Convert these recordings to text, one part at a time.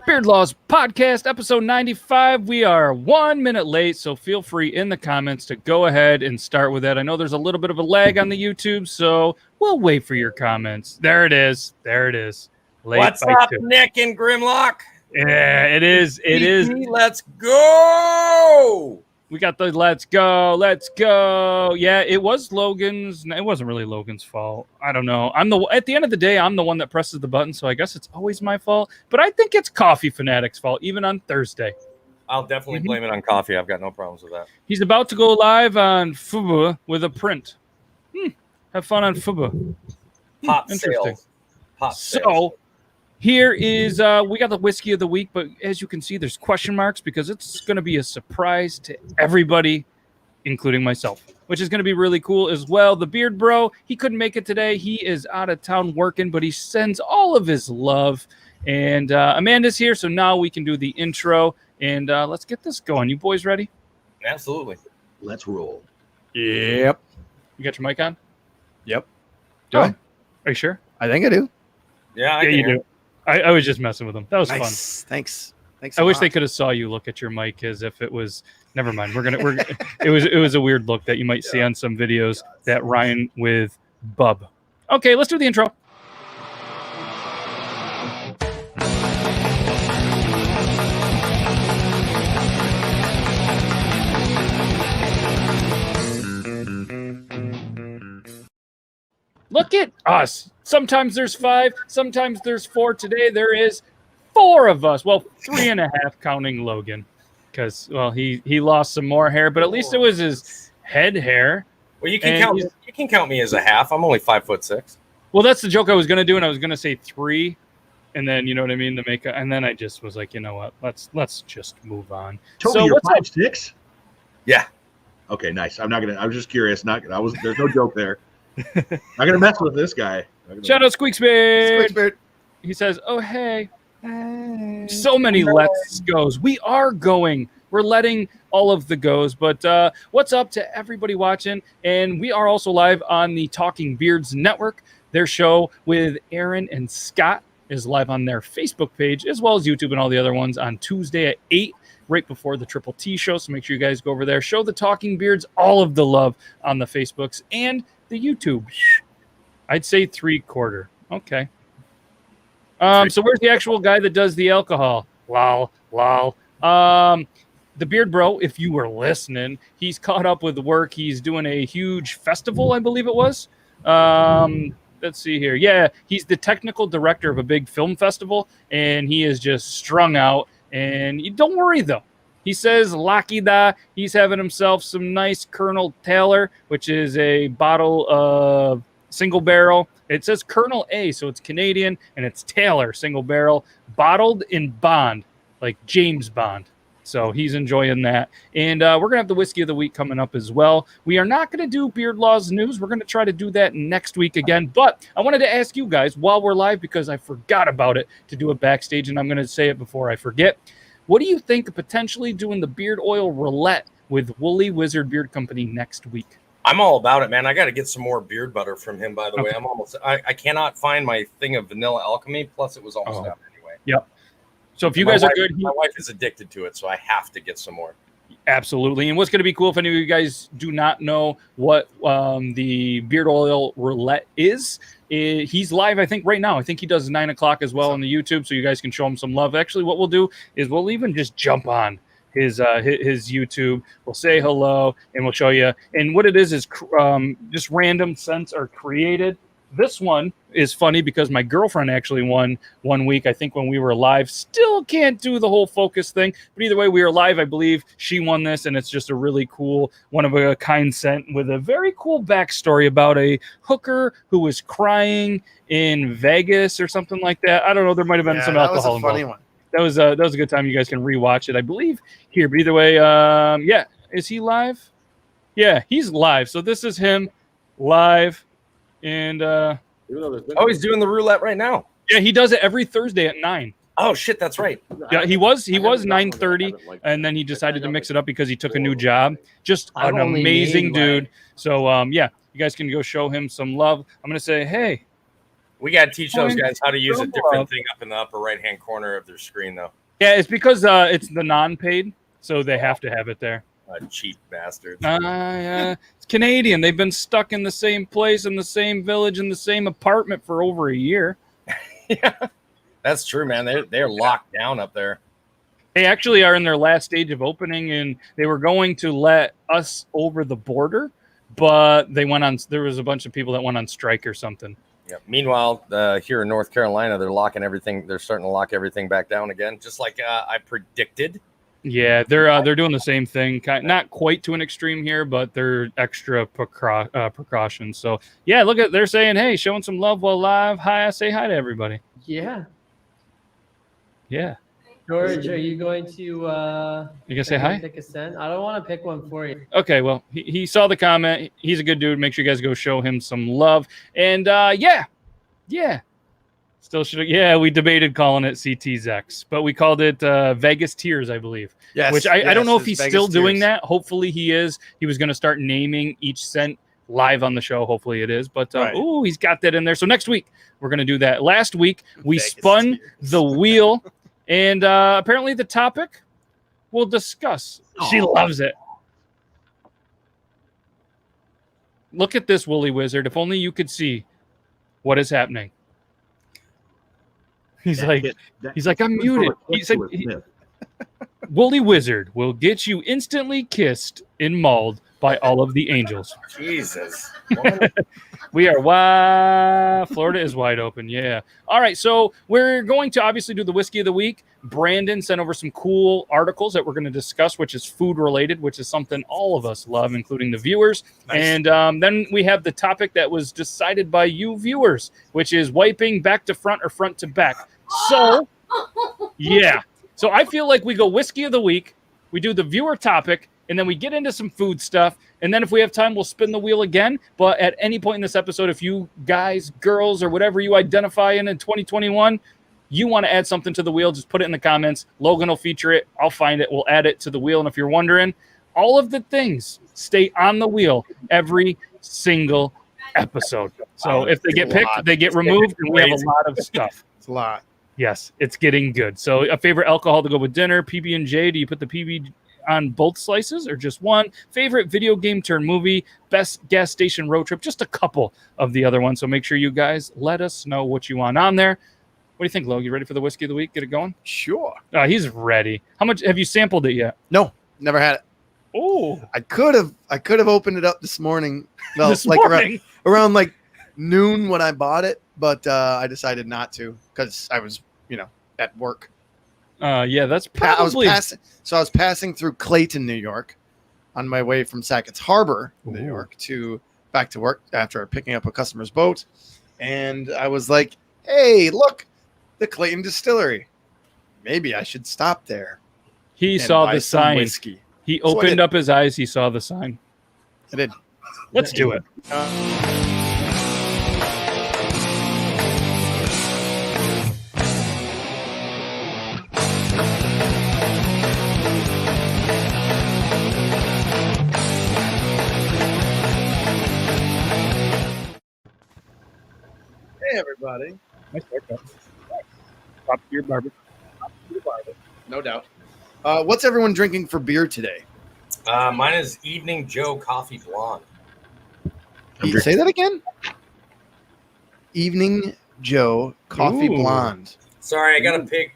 Beard Laws Podcast, episode 95. We are 1 minute late, so feel free in the comments to go ahead and start with that. I know there's a little bit of a lag on the YouTube, so we'll wait for your comments. There it is. There it is. Late What's up, 2. Nick and Grimlock? Yeah, it is. It is. Let's go. We got the let's go. Yeah, it was Logan's. It wasn't really Logan's fault. I don't know. At the end of the day, I'm the one that presses the button, so I guess it's always my fault. But I think it's Coffee Fanatic's fault, even on Thursday. I'll definitely blame it on Coffee. I've got no problems with that. He's about to go live on Fubu with a print. Have fun on Fubu. Hot sales. Hot sales. So here is, we got the whiskey of the week, but as you can see, there's question marks because it's going to be a surprise to everybody, including myself, which is going to be really cool as well. The Beard Bro, he couldn't make it today. He is out of town working, but he sends all of his love. And Amanda's here, so now we can do the intro. And let's get this going. You boys ready? Absolutely. Let's roll. Yep. You got your mic on? Yep. Do I? Are you sure? I think I do. Yeah, you do. I was just messing with them. That was fun. Thanks. I wish they could have saw you look at your mic as if it was. Never mind. It was a weird look that you might see on some videos that rhyme with bub. Okay, let's do the intro. Look at us. Sometimes there's 5, sometimes there's 4. Today there is 4 of us. Well, 3.5 counting Logan, because he lost some more hair, but at least it was his head hair. Well, you can count. You can count me as a half. I'm only 5'6". Well, that's the joke I was gonna do, and I was gonna say 3, and then you know what I mean to make. And then I just was like, you know what? Let's just move on. Toby, so you're 5'6"? Yeah. Okay, nice. I'm not gonna. I was just curious. There's no joke there. Not gonna mess with this guy. Shout out Squeaksbeard. He says, "Oh hey, so many let's goes. We are going. We're letting all of the goes. But what's up to everybody watching? And we are also live on the Talking Beards Network. Their show with Aaron and Scott is live on their Facebook page as well as YouTube and all the other ones on Tuesday at 8." Right before the Triple T show. So make sure you guys go over there. Show the Talking Beards all of the love on the Facebooks and the YouTube. I'd say 3/4. Okay. So where's the actual guy that does the alcohol? Lol. The Beard Bro, if you were listening, he's caught up with work. He's doing a huge festival, I believe it was. Let's see here. Yeah, he's the technical director of a big film festival, and he is just strung out. And you don't worry, though. He says, Lechyd, he's having himself some nice Colonel Taylor, which is a bottle of single barrel. It says Colonel A, so it's Canadian, and it's Taylor single barrel, bottled in Bond, like James Bond. So he's enjoying that. And we're going to have the Whiskey of the Week coming up as well. We are not going to do Beard Laws News. We're going to try to do that next week again. But I wanted to ask you guys while we're live, because I forgot about it, to do it backstage, and I'm going to say it before I forget. What do you think of potentially doing the beard oil roulette with Woolly Wizard Beard Company next week? I'm all about it, man. I got to get some more beard butter from him, by the way. I cannot find my thing of vanilla alchemy, plus it was almost out anyway. Yep. So if you guys are good, my wife is addicted to it, so I have to get some more. Absolutely. And what's going to be cool, if any of you guys do not know what the beard oil roulette is, he's live, I think, right now. I think he does 9 o'clock as well on the YouTube, so you guys can show him some love. Actually, what we'll do is we'll even just jump on his YouTube. We'll say hello, and we'll show you. And what it is just random scents are created. This one is funny because my girlfriend actually won 1 week, I think, when we were live. Still can't do the whole focus thing. But either way, we were live. I believe she won this, and it's just a really cool, one-of-a-kind scent with a very cool backstory about a hooker who was crying in Vegas or something like that. I don't know. There might have been some alcohol involved. That was a funny one. That was a good time. You guys can rewatch it, I believe, here. But either way, yeah. Is he live? Yeah, he's live. So this is him live. And he's doing the roulette right now. Yeah, he does it every Thursday at 9. Oh shit, that's right. Yeah, he was 9:30, and then he decided to mix it up because he took a new job. Just an amazing dude. So yeah, you guys can go show him some love. I'm gonna say, hey, We got to teach those guys how to use a Love. different thing up in the upper right-hand corner of their screen, though. Yeah, it's because it's the non-paid, so they have to have it there. Cheap bastards. It's Canadian. They've been stuck in the same place, in the same village, in the same apartment for over a year. Yeah, that's true, man. They're locked down up there. They actually are in their last stage of opening, and they were going to let us over the border, but they went on. There was a bunch of people that went on strike or something. Yeah. Meanwhile, here in North Carolina, they're locking everything. They're starting to lock everything back down again, just like I predicted. Yeah, they're doing the same thing. Not quite to an extreme here, but they're extra precautions. So yeah, look at they're saying, hey, showing some love while live. Hi, say hi to everybody. Yeah. Yeah. George, are you going to You gonna say hi? pick a scent? I don't want to pick one for you. Okay, well, he saw the comment. He's a good dude. Make sure you guys go show him some love. And yeah. Still should. Yeah, we debated calling it CT's X, but we called it Vegas Tears, I believe. Yes. Which I don't know if he's Vegas still doing Tears. that. Hopefully he is. He was going to start naming each scent live on the show. Hopefully it is. But Right. he's got that in there. So next week we're going to do that. Last week we Vegas spun Tears. the wheel, and apparently the topic we'll discuss. She loves it. Look at this, Woolly Wizard. If only you could see what is happening. He's like, I'm muted. He said, Woolly Wizard will get you instantly kissed and mauled by all of the angels. Jesus. We are Florida is wide open. Yeah. All right. So we're going to obviously do the whiskey of the week. Brandon sent over some cool articles that we're going to discuss, which is food related, which is something all of us love, including the viewers. Nice. And then we have the topic that was decided by you viewers, which is wiping back to front or front to back. So, yeah. So I feel like we go whiskey of the week, we do the viewer topic, and then we get into some food stuff. And then if we have time, we'll spin the wheel again. But at any point in this episode, if you guys, girls, or whatever you identify in 2021, you want to add something to the wheel, just put it in the comments. Logan will feature it. I'll find it. We'll add it to the wheel. And if you're wondering, all of the things stay on the wheel every single episode. So if they get picked, they get removed, and we have a lot of stuff. It's a lot. Yes, it's getting good. So a favorite alcohol to go with dinner, PB&J. Do you put the PB on both slices or just one? Favorite video game turn movie, best gas station road trip, just a couple of the other ones. So make sure you guys let us know what you want on there. What do you think, Lo? You ready for the whiskey of the week? Get it going? Sure. He's ready. How much have you sampled it yet? No, never had it. Oh, I could have opened it up this morning. Well, this like morning. around like noon when I bought it, but I decided not to because I was, at work. Yeah, that's I was probably. passing through Clayton, New York, on my way from Sackett's Harbor, New Ooh. York, back to work after picking up a customer's boat, and I was like, "Hey, look, the Clayton Distillery. Maybe I should stop there." He and saw buy the some sign. whiskey. He So I opened did. up his eyes. He saw the sign. I did. Let's do it. Hey, everybody. Nice haircut. Top of your barber. No doubt. What's everyone drinking for beer today? Mine is Evening Joe Coffee Blonde. Say that again. Evening Joe Coffee Ooh. Blonde. Sorry, I got to pick.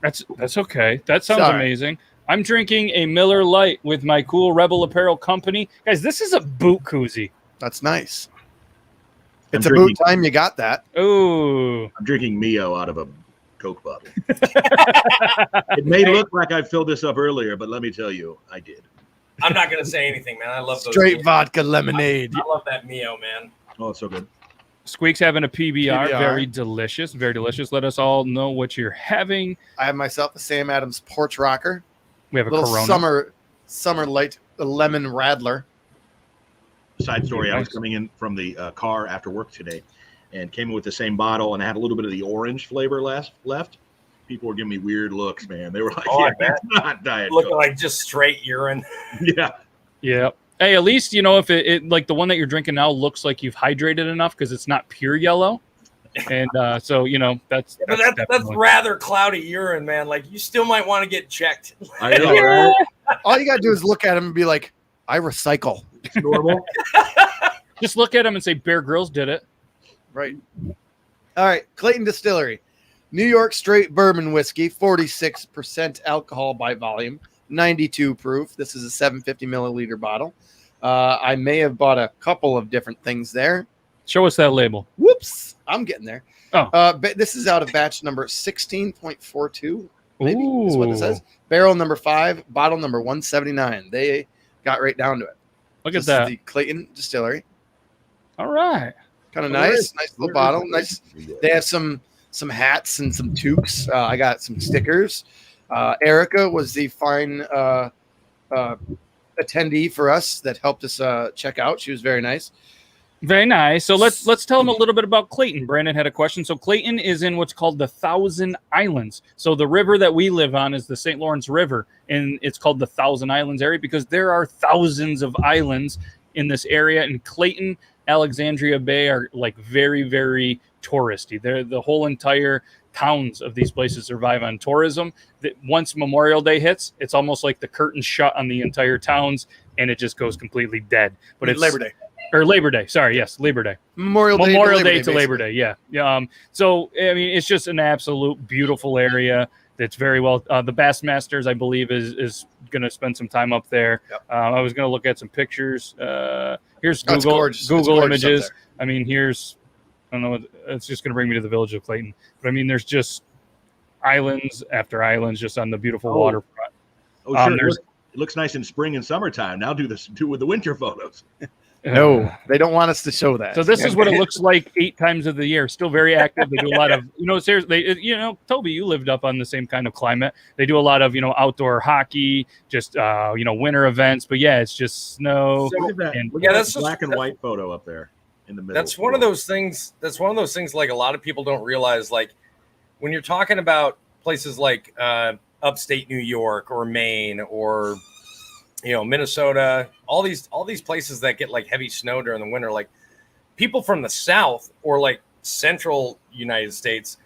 That's okay. That sounds Sorry. amazing. I'm drinking a Miller Lite with my cool Rebel Apparel company. Guys, this is a boot koozie. That's nice. I'm It's a drinking- boot time you got that. Oh, I'm drinking Mio out of a Coke bottle. It may look like I filled this up earlier, but let me tell you, I did. I'm not going to say anything, man. I love those. Straight Mio. vodka lemonade. I love that Mio, man. Oh, it's so good. Squeak's having a PBR. PBR. Very delicious. Very delicious. Let us all know what you're having. I have myself the Sam Adams Porch Rocker. We have a Little Corona. summer light lemon radler. Side story: I was Nice. coming in from the car after work today, and came in with the same bottle, and I had a little bit of the orange flavor left. People were giving me weird looks, man. They were like, Oh, I "Yeah, bet. it's not Diet Looking Coke." like just straight urine. Yeah, Yeah. Hey, at least, if it like the one that you're drinking now looks like you've hydrated enough because it's not pure yellow. And so that's But that's definitely- rather cloudy urine, man. Like you still might want to get checked. I know, right? All you gotta do is look at him and be like, I recycle. It's normal. just look at him and say Bear Grylls did it. Right. All right. Clayton Distillery. New York straight bourbon whiskey, 46% alcohol by volume, 92 proof. This is a 750 milliliter bottle. I may have bought a couple of different things there. Show us that label. Whoops. I'm getting there. Oh. But this is out of batch number 16.42. Maybe is what it Ooh. says. Barrel number 5, bottle number 179. They got right down to it. Look This at that. is the Clayton Distillery. All right. Kind of Where nice. is- Nice little where bottle. is- Nice. They have some hats and some toques. I got some stickers. Erica was the fine attendee for us that helped us check out. She was very nice. Very nice. So let's tell them a little bit about Clayton. Brandon had a question. So Clayton is in what's called the Thousand Islands. So the river that we live on is the St. Lawrence River, and it's called the Thousand Islands area because there are thousands of islands in this area. And Clayton, Alexandria Bay are like very, very touristy. They're the whole entire towns of these places survive on tourism. That once Memorial Day hits, it's almost like the curtains shut on the entire towns, and it just goes completely dead. But it's Labor Day. Or Labor Day. Sorry, yes, Labor Day. Memorial Day to Labor Day. Yeah. So I mean, it's just an absolute beautiful area. That's very well. The Bassmasters, I believe, is going to spend some time up there. Yep. I was going to look at some pictures. Here's That's Google gorgeous. It's Google gorgeous up images. there. I mean, here's I don't know. It's just going to bring me to the village of Clayton. But I mean, there's just islands after islands just on the beautiful Oh. waterfront. Oh, sure. there's- It looks nice in spring and summertime. Now do with the winter photos. No, they don't want us to show that. So this is what it looks like 8 times of the year. Still very active. They do a lot of, seriously, Toby, you lived up on the same kind of climate. They do a lot of, outdoor hockey, just, winter events. But yeah, it's just snow. So- Look at that. And- Look Yeah, at that's that just- black and white photo up there in the middle. That's one of those things. That's one of those things. Like a lot of people don't realize. Like when you're talking about places like upstate New York or Maine or Minnesota, all these places that get like heavy snow during the winter. Like people from the South or like central United States,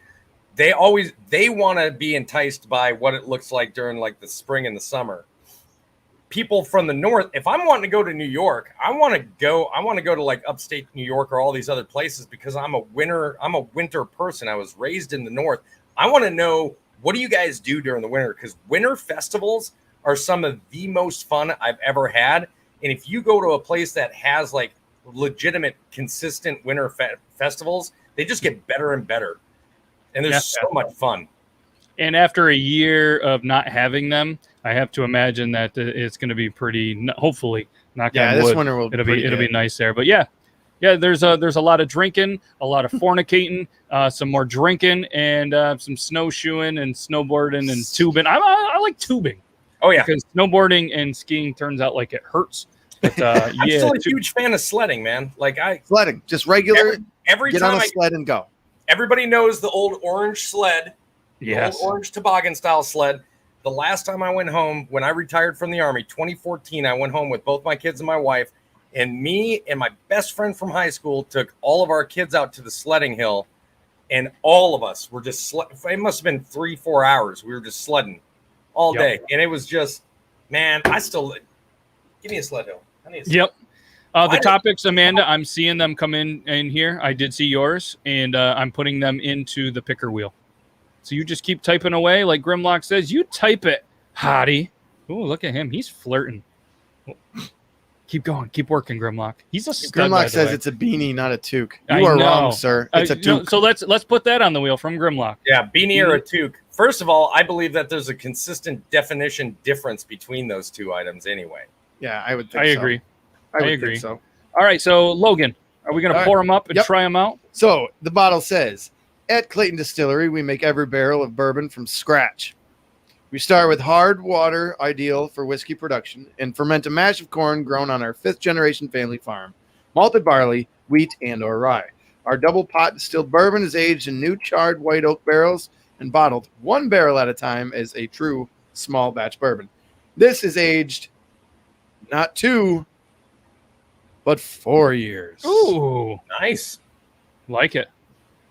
they want to be enticed by what it looks like during like the spring and the summer. People from the north, if I'm wanting to go to New York, I want to go to like upstate New York or all these other places because I'm a winter person. I was raised in the north. I want to know, what do you guys do during the winter? Because winter festivals are some of the most fun I've ever had. And if you go to a place that has like legitimate, consistent winter festivals, they just get better and better. And there's so much fun. And after a year of not having them, I have to imagine that it's going to be pretty. Hopefully, knock on this wood, winter will. it'll be nice there. But yeah. There's a lot of drinking, a lot of fornicating, some more drinking, and some snowshoeing and snowboarding and tubing. I like tubing. Oh yeah, because snowboarding and skiing turns out like it hurts. But I'm still a huge fan of sledding, man. Like sledding, just regular. Every get time on a sled and go. Everybody knows the old orange sled, the old orange toboggan style sled. The last time I went home, when I retired from the Army, 2014, I went home with both my kids and my wife, and me and my best friend from high school took all of our kids out to the sledding hill, and all of us were just it must have been 3-4 hours. We were just sledding all day, and it was just, man, give me a sled hill. I need a sled. Yep. The topics, Amanda, I'm seeing them come in here. I did see yours, and I'm putting them into the picker wheel. So you just keep typing away, like Grimlock says. You type it, hottie. Oh, look at him. He's flirting. Keep going. Keep working, Grimlock. He's a stud. Grimlock says it's a beanie, not a toque. I You are know. wrong, sir. It's a toque. So let's put that on the wheel from Grimlock. Yeah, beanie or a toque. First of all, I believe that there's a consistent definition difference between those two items anyway. Yeah, I would think I so. agree. I would agree. think so. All right, so Logan, are we going to All pour them up and Yep. try them out? So the bottle says, at Clayton Distillery, we make every barrel of bourbon from scratch. We start with hard water, ideal for whiskey production, and ferment a mash of corn grown on our 5th-generation family farm, malted barley, wheat, and or rye. Our double pot distilled bourbon is aged in new charred white oak barrels and bottled 1 barrel at a time as a true small batch bourbon. This is aged not 2, but 4 years. Ooh, Nice. like it.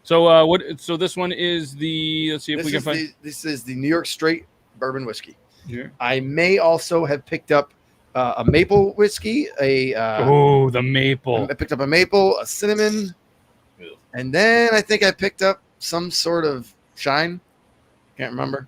So what? So this one is the. Let's see if we can find. This is the New York Straight bourbon whiskey. Yeah. I may also have picked up a maple whiskey. Oh, the maple. I picked up a maple, a cinnamon, and then I think I picked up some sort of shine. Can't remember.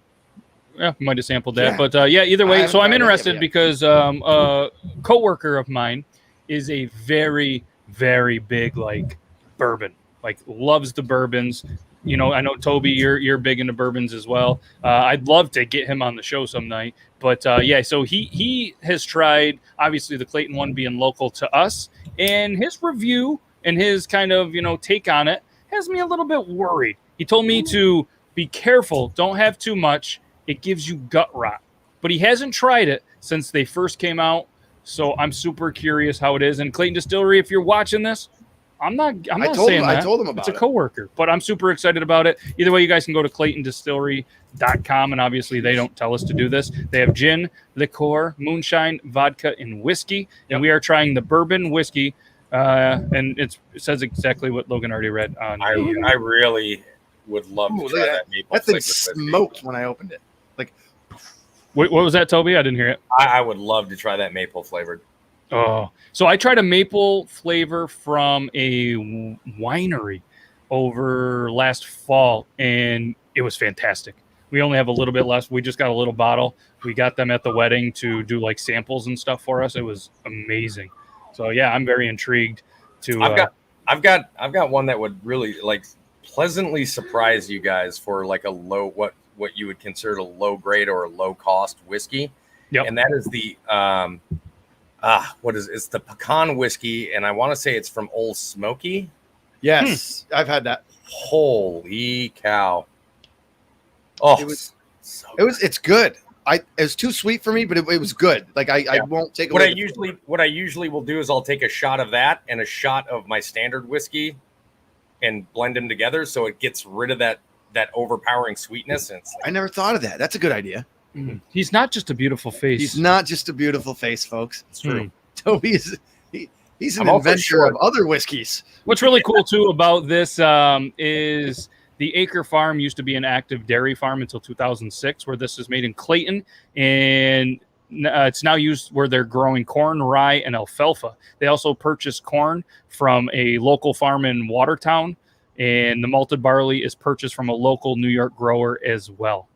Yeah, might have sampled that, Yeah. but yeah. Either I way, haven't so I'm tried that interested yet. because a coworker of mine is a very, very big like bourbon, like loves the bourbons. You know, I know Toby, you're big into bourbons as well. I'd love to get him on the show some night, but yeah. So he has tried, obviously the Clayton one being local to us, and his review and his kind of take on it has me a little bit worried. He told me to be careful, don't have too much. It gives you gut rot, but he hasn't tried it since they first came out. So I'm super curious how it is. And Clayton Distillery, if you're watching this, I'm not saying that. I told him about it's a coworker, but I'm super excited about it. Either way, you guys can go to ClaytonDistillery.com, and obviously they don't tell us to do this. They have gin, liqueur, moonshine, vodka, and whiskey, and we are trying the bourbon whiskey. And it says exactly what Logan already read on. I really would love to Ooh, try look at that maple. That thing flavored whiskey. smoked when I opened it. What was that, Toby? I didn't hear it. I would love to try that maple flavored. Oh, so I tried a maple flavor from a winery over last fall, and it was fantastic. We only have a little bit left. We just got a little bottle. We got them at the wedding to do like samples and stuff for us. It was amazing. So yeah, I'm very intrigued to. I've got one that would really like pleasantly surprise you guys for like a low what you would consider a low grade or a low cost whiskey. Yep. And that is the it's the pecan whiskey, and I want to say it's from Old Smoky. Yes, I've had that. Holy cow! Oh, It's good. It was too sweet for me, but it was good. Like I won't take what away. I usually will do is I'll take a shot of that and a shot of my standard whiskey and blend them together so it gets rid of that overpowering sweetness. And I never thought of that. That's a good idea. He's not just a beautiful face. He's not just a beautiful face, folks. it's true. Toby is he's an I'm also inventor sure- of other whiskeys. What's really cool too about this is the Acre Farm used to be an active dairy farm until 2006, where this is made in Clayton, and it's now used where they're growing corn, rye, and alfalfa. They also purchased corn from a local farm in Watertown, and the malted barley is purchased from a local New York grower as well.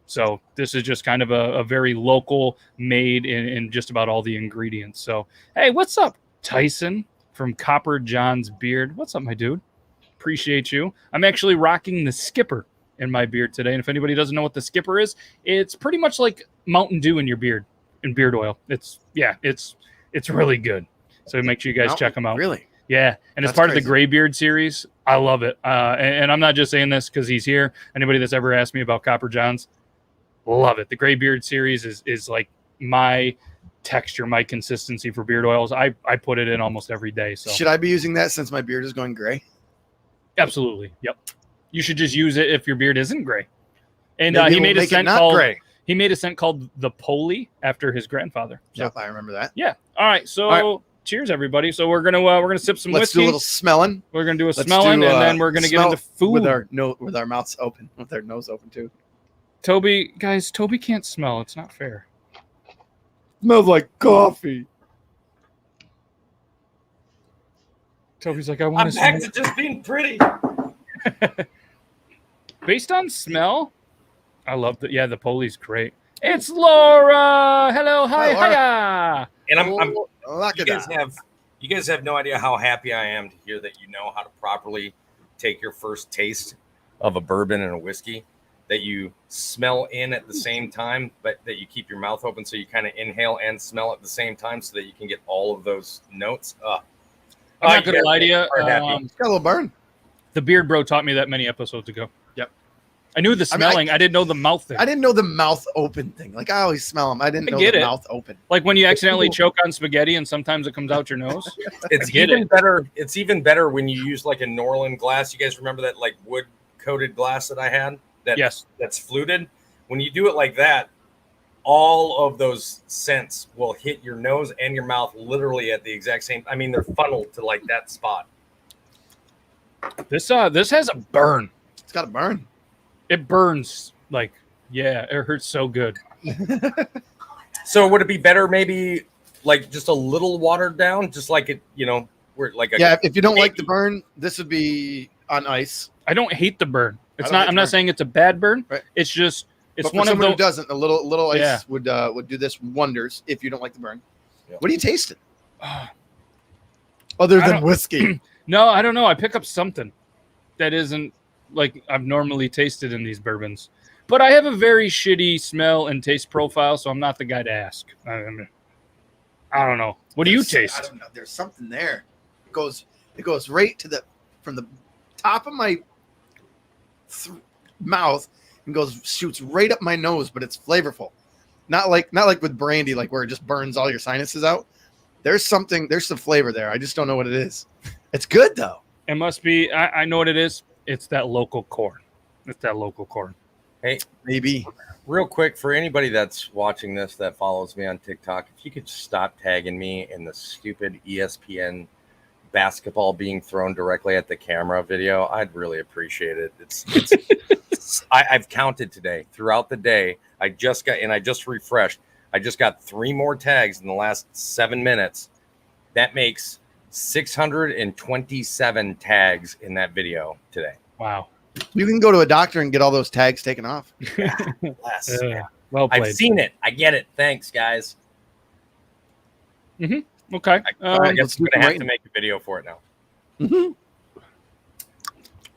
So this is just kind of a very local made in just about all the ingredients. So, hey, what's up, Tyson from Copper John's Beard? What's up, my dude? Appreciate you. I'm actually rocking the Skipper in my beard today. And if anybody doesn't know what the Skipper is, it's pretty much like Mountain Dew in your beard, in beard oil. It's really good. So make sure you guys check them out. Really? Yeah, and it's That's part of crazy. the Graybeard series. I love it. And I'm not just saying this because he's here. Anybody that's ever asked me about Copper John's, love it. The Graybeard series is like my texture, my consistency for beard oils. I put it in almost every day. So Should I be using that since my beard is going gray? absolutely, yep. You should just use it if your beard isn't gray. And Maybe he we'll made a make it scent not called gray. he made a scent called the Poli after his grandfather. So Yep, I remember that. yeah. All right. So All cheers, everybody. So we're gonna sip some Let's whiskey. do a little smelling. We're gonna do a Let's smelling, do, and then we're gonna get smell into food. with our mouths open, with our nose open too. Toby can't smell. It's not fair. Smells like coffee. Toby's like, I want I'm to back smell. to just being pretty. Based on smell, I love the the Poli's great. It's Laura. Hello, hi, Hi, Laura. hiya. And I'm Look you at guys that. have no idea how happy I am to hear that you know how to properly take your first taste of a bourbon and a whiskey, that you smell in at the same time, but that you keep your mouth open so you kind of inhale and smell at the same time so that you can get all of those notes. I'm not gonna lie to you. are happy. It's got a little burn. The Beard Bro taught me that many episodes ago. Yep. I knew the I mean, smelling. I didn't know the mouth thing. I didn't know the mouth open thing. Like I always smell them. I didn't I know get the it. mouth open. Like when you accidentally choke on spaghetti and sometimes it comes out your nose. It's get even it. better. It's even better when you use like a Norland glass. You guys remember that like wood coated glass that I had? Yes. That's fluted. When you do it like that, all of those scents will hit your nose and your mouth literally at the exact same. I mean, they're funneled to like that spot. This has a burn. It's got a burn. It burns like, yeah, it hurts so good. So would it be better maybe like just a little watered down, just like it, where like a Yeah, if you don't like the burn, this would be on ice. I don't hate the burn. It's I don't not. hate I'm the not burn. saying it's a bad burn. Right. It's just it's But for one of someone those. who doesn't, a little ice Yeah. would do this wonders if you don't like the burn. Yeah. What are you tasting? Other I than don't- whiskey. No, I don't know. I pick up something that isn't like I've normally tasted in these bourbons, but I have a very shitty smell and taste profile, so I'm not the guy to ask. I don't know. What do you I taste? don't know. There's something there. It goes right to from the top of my mouth and shoots right up my nose, but it's flavorful. Not like with brandy, like where it just burns all your sinuses out. There's some flavor there. I just don't know what it is. It's good though. It must be. I know what it is. It's that local corn. It's that local corn. Hey, Maybe. real quick for anybody that's watching this that follows me on TikTok, if you could stop tagging me in the stupid ESPN basketball being thrown directly at the camera video, I'd really appreciate it. I've counted today throughout the day. I just refreshed. I just got 3 more tags in the last 7 minutes. That makes 627 tags in that video today. Wow. You can go to a doctor and get all those tags taken off. Yes. Well played. I've seen it. I get it. Thanks, guys. Okay. I let's guess do I'm gonna have it. to make a video for it now. Mm-hmm. You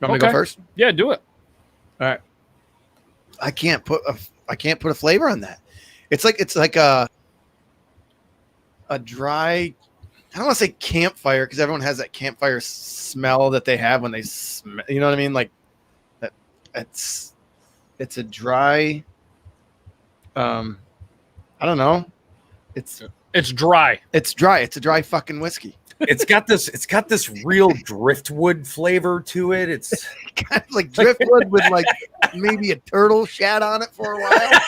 want me to go Okay. first? Yeah, do it. I can't put a flavor on that. It's like a dry. I don't want to say campfire because everyone has that campfire smell that they have when they smell. You know what I mean? Like that. It's a dry. I don't know. It's dry. It's dry. It's a dry fucking whiskey. It's got this real driftwood flavor to it. It's Kind of like driftwood with like maybe a turtle shat on it for a while.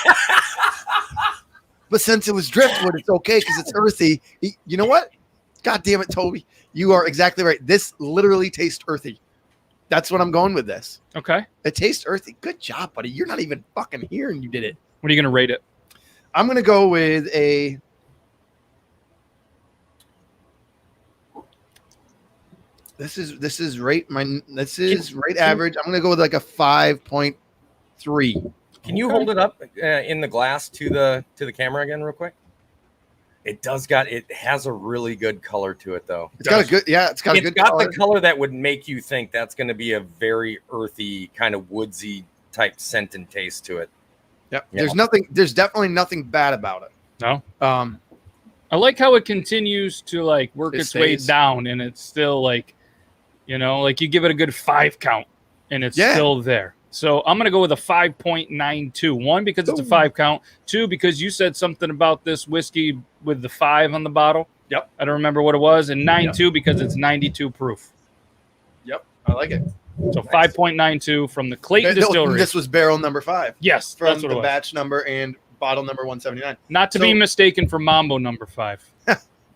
But since it was driftwood, it's okay because it's earthy. You know what? God damn it, Toby. You are exactly right. This literally tastes earthy. That's what I'm going with this. Okay. It tastes earthy. Good job, buddy. You're not even fucking here and you did it. What are you gonna rate it? I'm going to go with a... This is right average. I'm going to go with like a 5.3. Can you hold it up in the glass to the camera again, real quick? It has a really good color to it, though. It's got a good color. The color that would make you think that's going to be a very earthy, kind of woodsy type scent and taste to it. Yep. Yeah. There's definitely nothing bad about it. No. I like how it continues to like work It its way stays. down, and it's still like, like you give it a good 5 count, and it's still there. So I'm gonna go with a 5.92. 1, because it's a 5 count. 2, because you said something about this whiskey with the 5 on the bottle. Yep. I don't remember what it was, and 9.2 because it's 92 proof. Yep. I like it. So 5.92 from the Clayton Distillery. This was barrel number 5 Yes, from that's what the it was. batch number and bottle number 179. Not to be mistaken for Mambo number 5.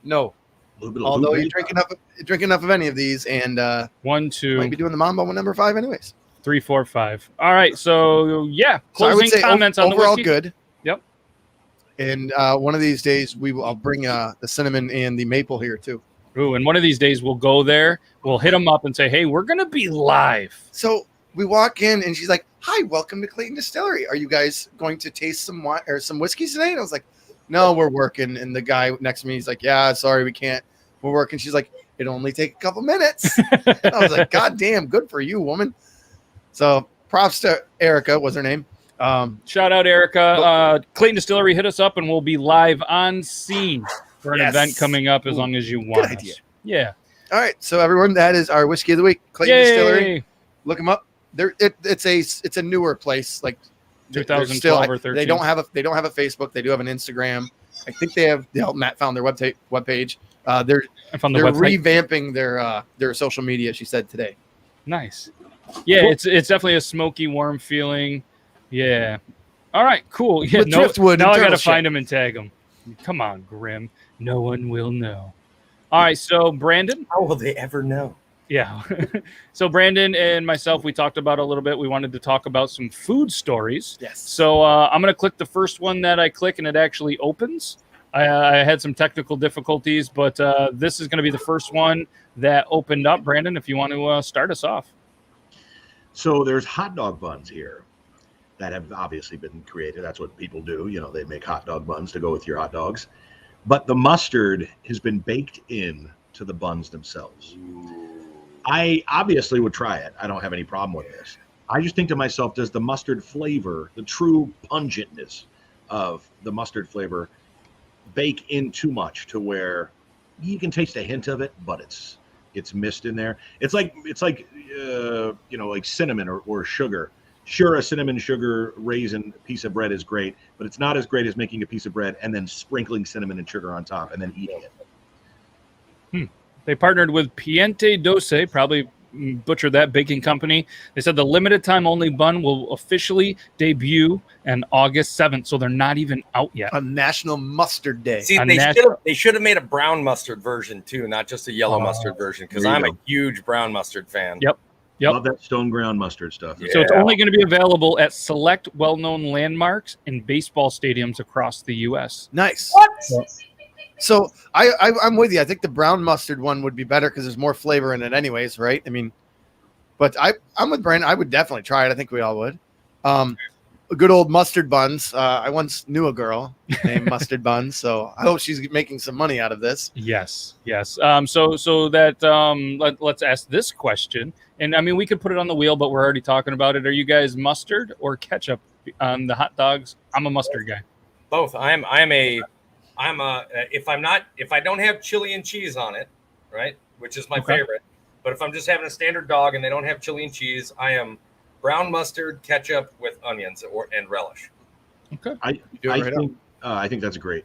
No. Although you drink enough of any of these, and 1, 2, might be doing the Mambo one number 5 anyways. 3, 4, 5. All right, so yeah, So I would closing say comments on the overall whiskey. good. Yep. And one of these days I'll bring the cinnamon and the maple here too. Ooh, and one of these days we'll go there. We'll hit them up and say, "Hey, we're gonna be live." So we walk in and she's like, "Hi, welcome to Clayton Distillery. Are you guys going to taste some wine or some whiskey today?" And I was like, "No, we're working." And the guy next to me, he's like, "Yeah, sorry, we can't. We're working." She's like, "It'll only take a couple minutes." And I was like, "God damn, good for you, woman." So props to Erica, was her name. Shout out Erica. Clayton Distillery, hit us up and we'll be live on scene for an event coming up as long as you want. idea. Yeah. All right, so everyone, that is our whiskey of the week. Clayton Yay! Distillery. Look them up. It's a newer place, like 2012 or 13. They don't have a Facebook. They do have an Instagram. I think they have. Matt found their webpage. They're I found the they're website. revamping their social media. She said today. Nice. Yeah, it's definitely a smoky, warm feeling. Yeah. All right, cool. Yeah, With driftwood now and I gotta turtle find shit. him and tag him. Come on, Grim. No one will know. All right, so Brandon. How will they ever know? Yeah. So Brandon and myself, we talked about a little bit. We wanted to talk about some food stories. Yes. So I'm going to click the first one that I click, and it actually opens. I had some technical difficulties, but this is going to be the first one that opened up. Brandon, if you want to start us off. So there's hot dog buns here that have obviously been created. That's what people do. They make hot dog buns to go with your hot dogs. But the mustard has been baked in to the buns themselves. I obviously would try it. I don't have any problem with this. I just think to myself, does the mustard flavor, the true pungentness of the mustard flavor, bake in too much to where you can taste a hint of it, but it's missed in there? It's like like cinnamon or sugar. Sure, a cinnamon sugar raisin piece of bread is great, but it's not as great as making a piece of bread and then sprinkling cinnamon and sugar on top and then eating it. They partnered with Piente Doce, probably butchered that baking company. They said the limited time only bun will officially debut on August 7th, so they're not even out yet. On National Mustard Day. See, they should have made a brown mustard version too, not just a yellow mustard version, because I'm a huge brown mustard fan. Yep. Love that stone ground mustard stuff. So it's only going to be available at select well-known landmarks in baseball stadiums across the U.S. Nice. What? So I'm with you. I think the brown mustard one would be better because there's more flavor in it anyways, right? I mean, but I'm with Brandon. I would definitely try it. I think we all would. Good old mustard buns. I once knew a girl named Mustard Buns, so I hope she's making some money out of this. Yes. So that let's ask this question. And I mean, we could put it on the wheel, but we're already talking about it. Are you guys mustard or ketchup on the hot dogs? I'm a mustard guy. Both. If I don't have chili and cheese on it, right, which is my favorite, but if I'm just having a standard dog and they don't have chili and cheese, I am brown mustard, ketchup with onions and relish. Okay. I think that's a great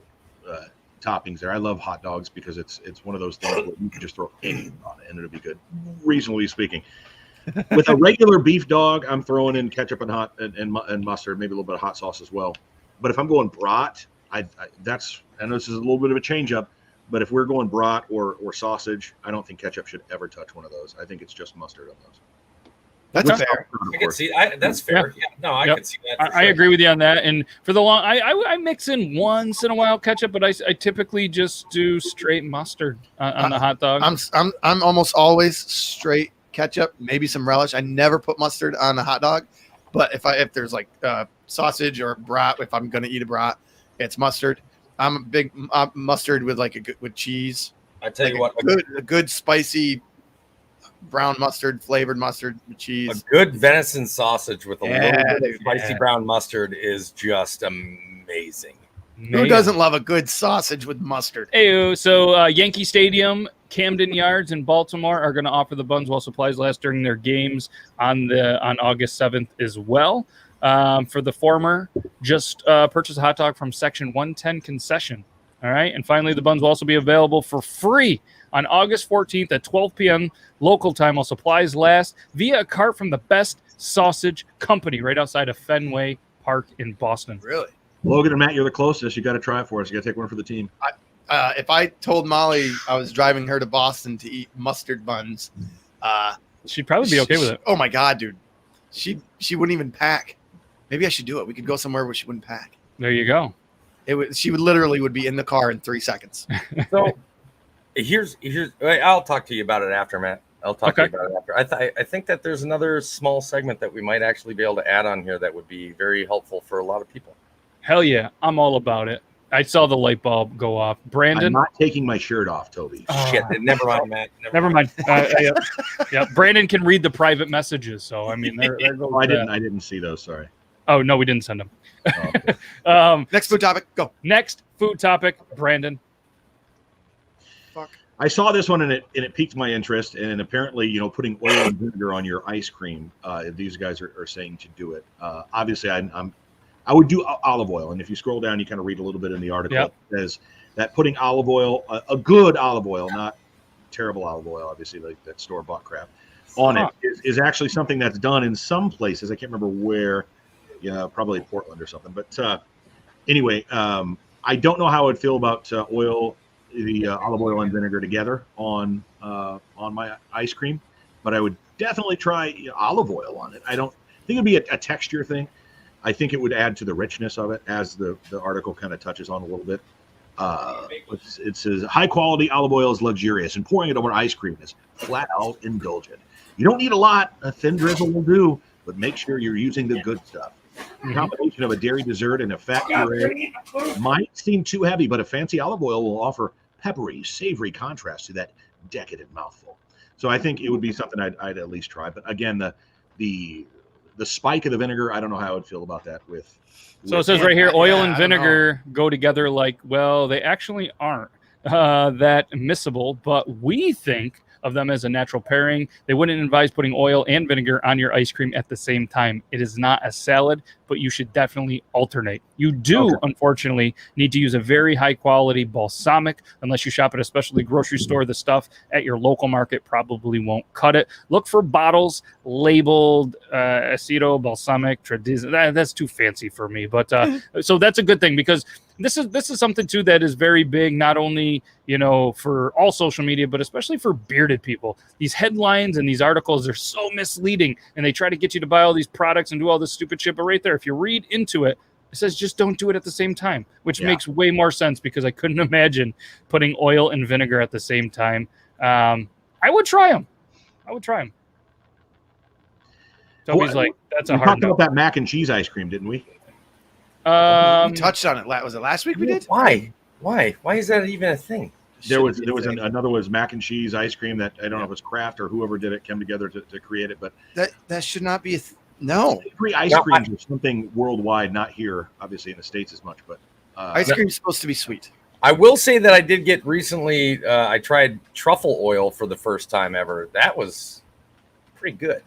toppings there. I love hot dogs because it's one of those things where you can just throw anything on it and it'll be good, reasonably speaking. With a regular beef dog, I'm throwing in ketchup and mustard, maybe a little bit of hot sauce as well. But if I'm going brat, I know this is a little bit of a change up, but if we're going brat or sausage, I don't think ketchup should ever touch one of those. I think it's just mustard on those. That's fair. I can see that's fair. Yeah. No, I can see that. I agree with you on that. And for the long, I mix in once in a while ketchup, but I typically just do straight mustard on the hot dog. I'm almost always straight ketchup, maybe some relish. I never put mustard on a hot dog, but if there's like sausage or brat, if I'm gonna eat a brat, it's mustard. I'm a big mustard with with cheese. I tell you what, a good spicy brown mustard, flavored mustard with cheese. A good venison sausage with a little bit of spicy brown mustard is just amazing. Who doesn't love a good sausage with mustard? Hey, so Yankee Stadium, Camden Yards in Baltimore are going to offer the buns while supplies last during their games on August 7th as well. For the former, just purchase a hot dog from Section 110 concession. All right. And finally, the buns will also be available for free on August 14th at 12 p.m. local time while supplies last via a cart from the Best Sausage Company right outside of Fenway Park in Boston. Really? Logan and Matt, you're the closest. You got to try it for us. You got to take one for the team. If I told Molly I was driving her to Boston to eat mustard buns, she'd probably be okay with it. Oh my God, dude. She wouldn't even pack. Maybe I should do it. We could go somewhere where she wouldn't pack. There you go. She would be in the car in 3 seconds. So here's I'll talk to you about it after, Matt. I'll talk to you about it after. I think that there's another small segment that we might actually be able to add on here that would be very helpful for a lot of people. Hell yeah. I'm all about it. I saw the light bulb go off. Brandon? I'm not taking my shirt off, Toby. Shit. Never mind, Matt. Never mind. Yeah. Brandon can read the private messages. So, I mean, there goes I didn't see those. Sorry. Oh, no, we didn't send them. Oh, okay. Next food topic. Go. Next food topic, Brandon. Fuck. I saw this one and it piqued my interest. And apparently, putting oil and vinegar on your ice cream, these guys are saying to do it. Obviously, I would do olive oil. And if you scroll down, you kind of read a little bit in the article. Yep. It says that putting olive oil, a good olive oil, not terrible olive oil, obviously, like that store-bought crap, on it is actually something that's done in some places. I can't remember where. Yeah, probably Portland or something. But anyway, I don't know how I'd feel about the olive oil and vinegar together on my ice cream. but I would definitely try olive oil on it. I don't think it'd be a texture thing. I think it would add to the richness of it, as the article kind of touches on a little bit. It says high quality olive oil is luxurious, and pouring it over ice cream is flat out indulgent. You don't need a lot; a thin drizzle will do, but make sure you're using the good stuff. The combination of a dairy dessert and a fat puree might seem too heavy, but a fancy olive oil will offer peppery, savory contrast to that decadent mouthful. So I think it would be something I'd at least try. But again, the spike of the vinegar, I don't know how I would feel about that with. So it says right here, oil and vinegar go together like, well, they actually aren't that miscible, but we think of them as a natural pairing. They wouldn't advise putting oil and vinegar on your ice cream at the same time. It is not a salad, but you should definitely alternate. You do, unfortunately, need to use a very high quality balsamic unless you shop at a specialty grocery store. The stuff at your local market probably won't cut it. Look for bottles labeled aceto, balsamic, tradition. That's too fancy for me, but so that's a good thing, because this is something too that is very big, not only for all social media, but especially for bearded people. These headlines and these articles are so misleading, and they try to get you to buy all these products and do all this stupid shit. But right there, if you read into it, it says just don't do it at the same time, which makes way more sense, because I couldn't imagine putting oil and vinegar at the same time. I would try them. Toby's like, that's a hard no. We talked about that mac and cheese ice cream, didn't we? We touched on it. Was it last week we did? Why is that even a thing? There was another was mac and cheese ice cream that I don't know if it was Kraft or whoever did it, came together to create it, but that should not be no. Free ice creams or something worldwide, not here, obviously in the States as much, but ice cream is supposed to be sweet. I will say that I did get recently. I tried truffle oil for the first time ever. That was pretty good.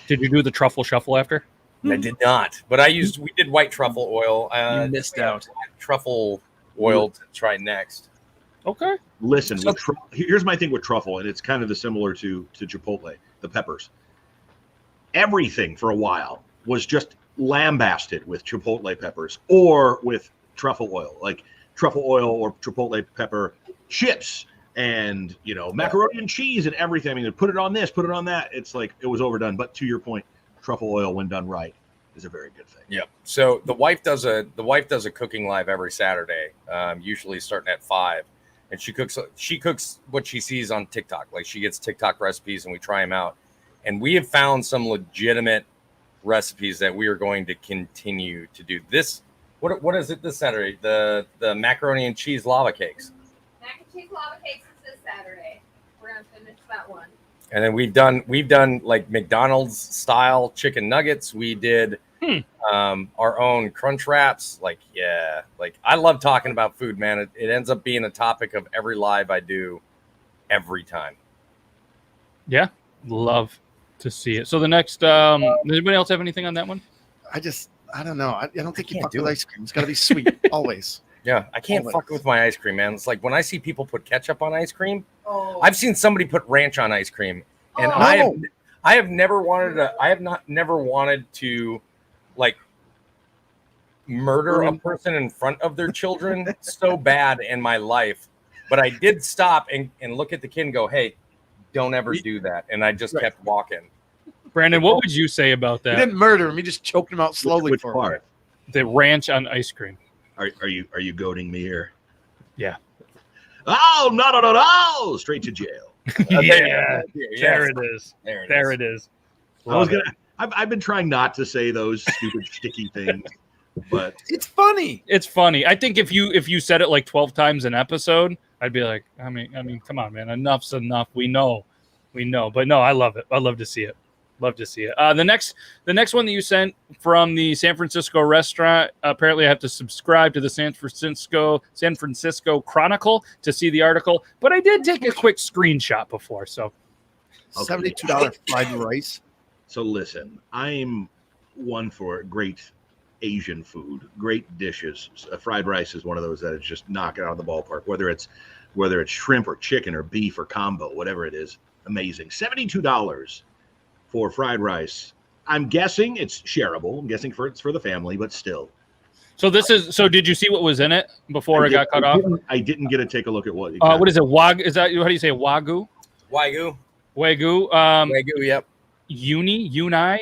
Did you do the truffle shuffle after? I did not, but we did white truffle oil. You missed out. Truffle oil to try next. Okay. Listen, here's my thing with truffle, and it's kind of similar to Chipotle, the peppers. Everything for a while was just lambasted with Chipotle peppers or with truffle oil, like truffle oil or Chipotle pepper chips, and macaroni and cheese and everything. I mean, put it on this, put it on that. It's like it was overdone. But to your point, truffle oil, when done right, is a very good thing. Yeah. So the wife does a cooking live every Saturday, usually starting at 5, and she cooks what she sees on TikTok. Like, she gets TikTok recipes and we try them out, and we have found some legitimate recipes that we are going to continue to do. This what is it this Saturday? The macaroni and cheese lava cakes. Mac and cheese lava cakes is this Saturday. We're gonna finish that one. And then we've done like McDonald's style chicken nuggets. We did our own crunch wraps. Like I love talking about food, man. It ends up being a topic of every live I do every time. Yeah, love to see it. So the next, does anybody else have anything on that one? I don't know. I don't think you fuck with ice cream. It's got to be sweet always. Yeah, I can't fuck with my ice cream, man. It's like when I see people put ketchup on ice cream. I've seen somebody put ranch on ice cream, and I have never wanted to like murder a person in front of their children so bad in my life. But I did stop and look at the kid and go, "Hey, don't ever do that." And I just kept walking. Brandon, what would you say about that? You didn't murder him. You just choked him out slowly. Which part? The ranch on ice cream. Are you goading me here? Yeah. Oh, no! Straight to jail. Yeah. There it is. There it is. I've been trying not to say those stupid sticky things, but it's funny. It's funny. I think if you said it like 12 times an episode, I'd be like, I mean, come on, man. Enough's enough. We know. But no, I love it. I love to see it. The next one that you sent from the San Francisco restaurant. Apparently, I have to subscribe to the San Francisco Chronicle to see the article. But I did take a quick screenshot before. So, $72 fried rice. So listen, I'm one for great Asian food, great dishes. Fried rice is one of those that is just knock it out of the ballpark. Whether it's shrimp or chicken or beef or combo, whatever it is, amazing. $72 for fried rice. I'm guessing it's shareable. I'm guessing it's for the family, but still. So did you see what was in it before it got cut off? I didn't get to take a look at what. What is it? Wagyu? Is that how do you say Wagyu? Wagyu. Wagyu. Wagyu, yep. Uni. I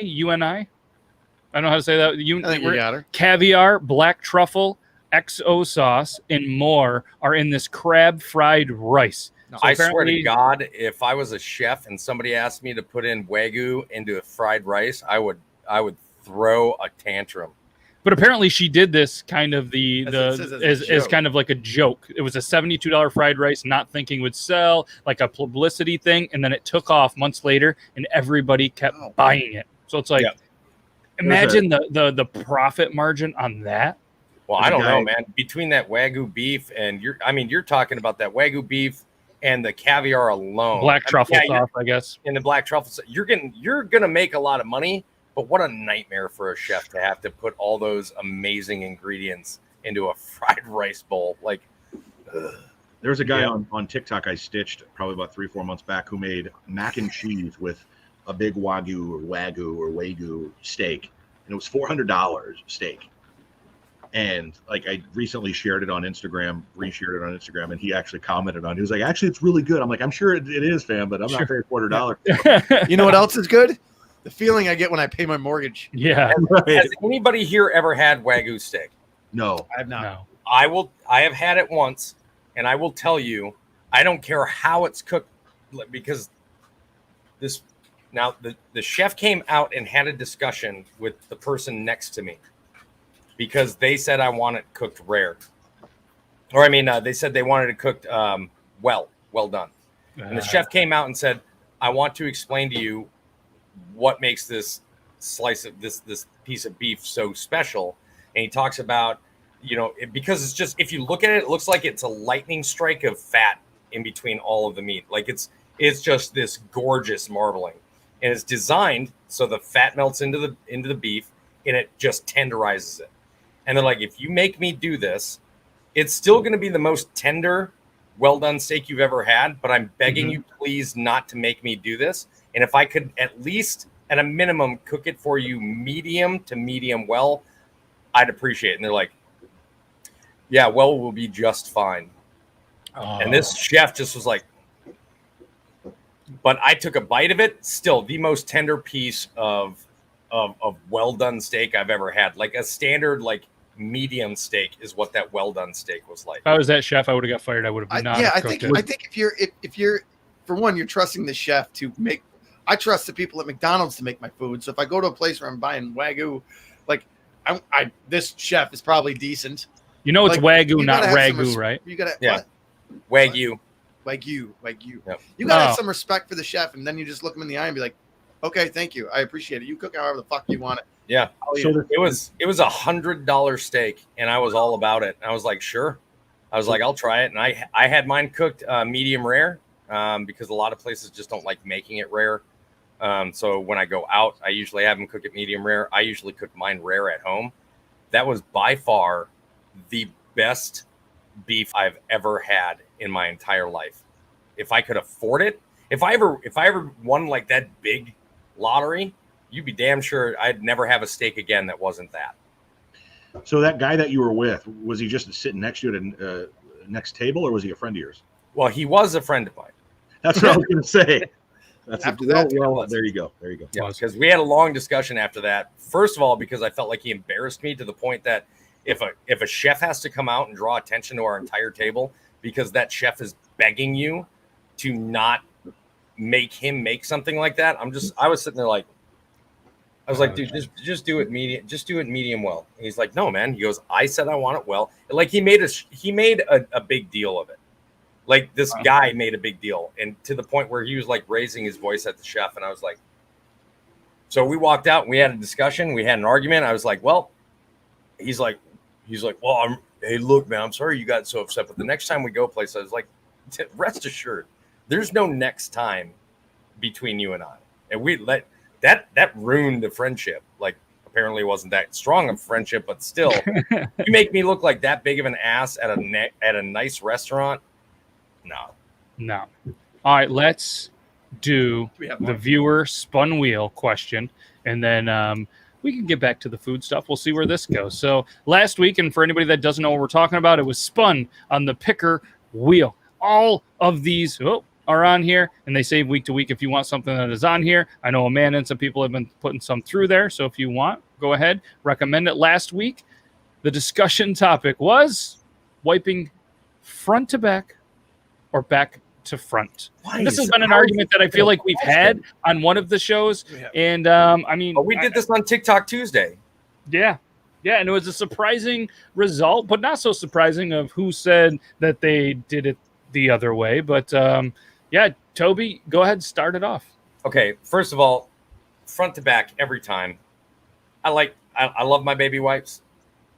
don't know how to say that. I think you got her. Caviar, black truffle, XO sauce, and more are in this crab fried rice. No, So I swear to apparently- God, if I was a chef and somebody asked me to put in Wagyu into a fried rice, I would throw a tantrum. But apparently she did this kind of as kind of like a joke. It was a $72 fried rice, not thinking would sell, like a publicity thing, and then it took off months later, and everybody kept buying it. So it's like, Yeah. imagine the profit margin on that. Well, There's I don't a guy- know, man. Between that Wagyu beef and you're talking about that Wagyu beef and the caviar alone, Black truffle you're- sauce, I guess. in the black truffle, you're gonna make a lot of money. But what a nightmare for a chef to have to put all those amazing ingredients into a fried rice bowl. Like, There's a guy on TikTok I stitched probably about 3-4 months back who made mac and cheese with a big Wagyu steak, and it was $400 steak. And like I recently shared it on Instagram, reshared it on Instagram, and he actually commented on it. He was like, "Actually, it's really good." I'm like, "I'm sure it is, fam, but I'm not paying $400." You know what else is good? The feeling I get when I pay my mortgage. Yeah. has anybody here ever had Wagyu steak? No, I have not. No. I have had it once, and I will tell you, I don't care how it's cooked, because the chef came out and had a discussion with the person next to me because they said I want it cooked rare, or they said they wanted it cooked well done. And the chef came out and said, I want to explain to you what makes this slice of this piece of beef so special. And he talks about, because it's just, if you look at it, it looks like it's a lightning strike of fat in between all of the meat. Like it's just this gorgeous marbling, and it's designed so the fat melts into the beef and it just tenderizes it. And they're like, if you make me do this, it's still going to be the most tender, well done steak you've ever had, but I'm begging you, please, not to make me do this. And if I could at least, at a minimum, cook it for you medium to medium well, I'd appreciate it. And they're like, yeah, well, we'll be just fine. And this chef just was like, but I took a bite of it, still the most tender piece of well done steak I've ever had. Like a standard, like medium steak is what that well done steak was like. If I was that chef, I would have got fired. I would have not. I cooked think it. if you're for one, you're trusting the chef to make. I trust the people at McDonald's to make my food. So if I go to a place where I'm buying Wagyu, like this chef is probably decent. You know it's Like, Wagyu, you not gotta have some Ragu, right? You gotta Yeah. what? Wagyu. Wagyu. Yep. You gotta Oh. have some respect for the chef, and then you just look him in the eye and be like, "Okay, thank you, I appreciate it. You cook however the fuck you want it." Yeah. I'll eat So it." It was $100 steak, and I was all about it. I was like, sure. I was like, I'll try it. And I had mine cooked medium rare because a lot of places just don't like making it rare. So when I go out, I usually have them cook it medium rare. I usually cook mine rare at home. That was by far the best beef I've ever had in my entire life. If I could afford it, if I ever won like that big lottery, you'd be damn sure I'd never have a steak again that wasn't that. So that guy that you were with, was he just sitting next to you at a next table, or was he a friend of yours? Well, he was a friend of mine. That's what I was going to say. That's After that, that, well, there you go. There you go. Yeah, because we had a long discussion after that. First of all, because I felt like he embarrassed me to the point that if a chef has to come out and draw attention to our entire table because that chef is begging you to not make him make something like that, I was sitting there like, I was like, dude, just do it medium well. And he's like, no, man. He goes, I said I want it well. Like he made a big deal of it. Like this guy made a big deal, and to the point where he was like raising his voice at the chef, and I was like, so we walked out and we had a discussion, we had an argument. I was like, well, he's like, well, hey, look, man, I'm sorry you got so upset, but the next time we go place, I was like, rest assured, there's no next time between you and I, and we let that ruined the friendship. Like apparently it wasn't that strong of friendship, but still, you make me look like that big of an ass at a nice restaurant. No. All right, let's do We have the one. viewer spun wheel question, and then we can get back to the food stuff. We'll see where this goes. So last week, and for anybody that doesn't know what we're talking about, it was spun on the picker wheel. All of these, are on here, and they save week to week if you want something that is on here. I know Amanda and some people have been putting some through there, so if you want, go ahead, recommend it. Last week, the discussion topic was wiping front to back or back to front. And this has been an argument that I feel like we've had on one of the shows, and I mean, we did this on TikTok Tuesday. Yeah, and it was a surprising result, but not so surprising of who said that they did it the other way. But yeah, Toby, go ahead and start it off. Okay, first of all, front to back every time. I love my baby wipes.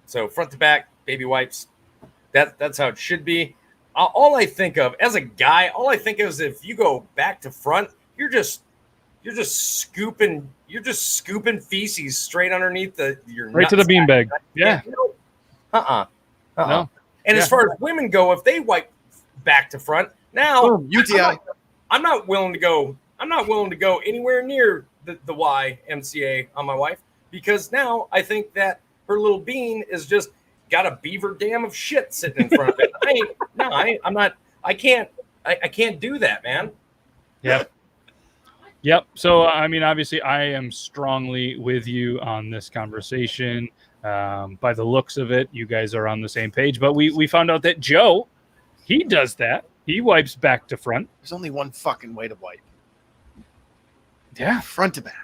So front to back, baby wipes. That's how it should be. All I think of as a guy, is if you go back to front, you're just scooping feces straight underneath your right to the beanbag. Yeah. No. No. And as far as women go, if they wipe back to front, now UTI. I'm not willing to go anywhere near the YMCA on my wife, because now I think that her little bean is just got a beaver dam of shit sitting in front of it. I can't do that, man. Yep. So, I mean, obviously, I am strongly with you on this conversation. By the looks of it, you guys are on the same page. But we found out that Joe, he does that. He wipes back to front. There's only one fucking way to wipe. Yeah. Front to back.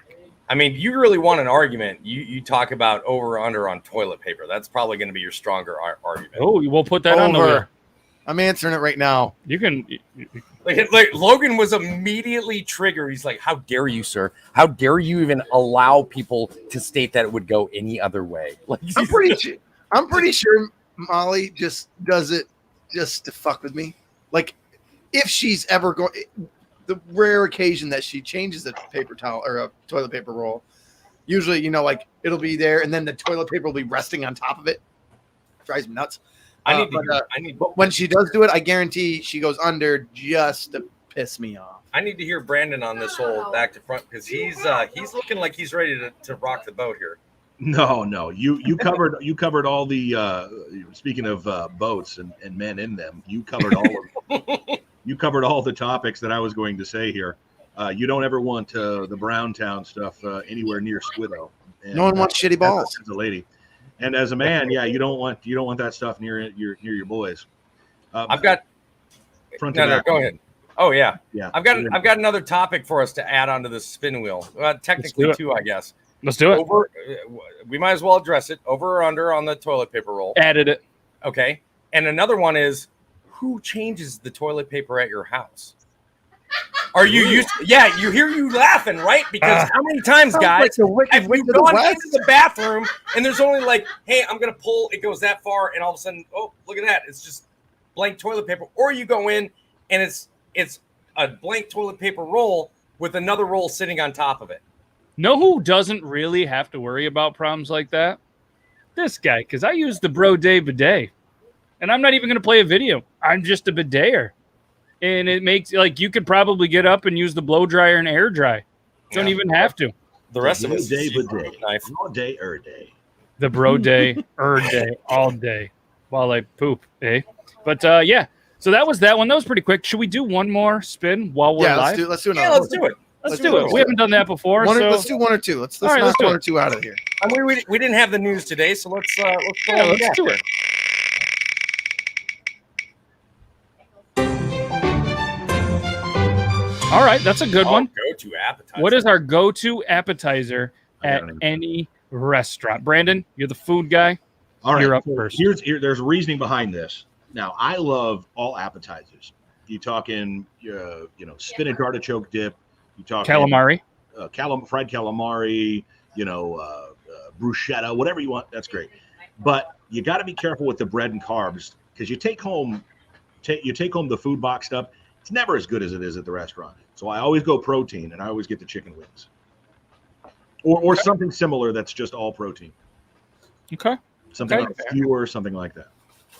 I mean, you really want an argument. You talk about over or under on toilet paper. That's probably going to be your stronger argument. Oh, we'll put that on the Over. wheel. I'm answering it right now. You can. Like Logan was immediately triggered. He's like, "How dare you, sir? How dare you even allow people to state that it would go any other way?" Like, I'm pretty sure Molly just does it just to fuck with me. Like, if she's ever going, the rare occasion that she changes a paper towel or a toilet paper roll, usually, like it'll be there and then the toilet paper will be resting on top of it. Drives me nuts. But when she does do it, I guarantee she goes under just to piss me off. I need to hear Brandon on this whole back to front, because he's looking like he's ready to rock the boat here. No. You covered all the speaking of boats and men in them. You covered all of them. You covered all the topics that I was going to say here. You don't ever want the Browntown stuff anywhere near Squiddo. And, No one wants shitty balls. As a lady, and as a man, yeah, you don't want that stuff near your boys. I've got front to back. Go ahead. Oh yeah. I've got Yeah. another topic for us to add onto the spin wheel. Technically two, I guess. Let's do it. We might as well address it. Over or under on the toilet paper roll. Added it. Okay. And another one is, who changes the toilet paper at your house? Are you used to, you hear you laughing, right? Because how many times, guys, have you gone into the bathroom and there's only like, hey, I'm going to pull, it goes that far, and all of a sudden, oh, look at that. It's just blank toilet paper. Or you go in and it's a blank toilet paper roll with another roll sitting on top of it. Know who doesn't really have to worry about problems like that? This guy, because I use the Bro Day bidet. And I'm not even going to play a video. I'm just a bideter. And it makes, like, you could probably get up and use the blow dryer and air dry. Don't even have to. The rest of us day, knife. all day, day. The Bro Day, day, all day while I poop, eh? But, yeah. So that was that one. That was pretty quick. Should we do one more spin while we're live? Let's do another. Yeah, let's do it. Let's do it. We haven't done that before. Let's do one or two. Let's knock one or two out of here. I mean, we didn't have the news today, so let's do it. All right, that's a good one. Go-to appetizer. What is our go-to appetizer at any restaurant? Brandon, you're the food guy. All right, you're up first. There's reasoning behind this. Now, I love all appetizers. You talking, spinach artichoke dip. You talking calamari, fried calamari. Bruschetta, whatever you want. That's great. But you got to be careful with the bread and carbs, because you take home the food box stuff. It's never as good as it is at the restaurant. So I always go protein, and I always get the chicken wings, or something similar that's just all protein. Okay. Something like skewer, something like that.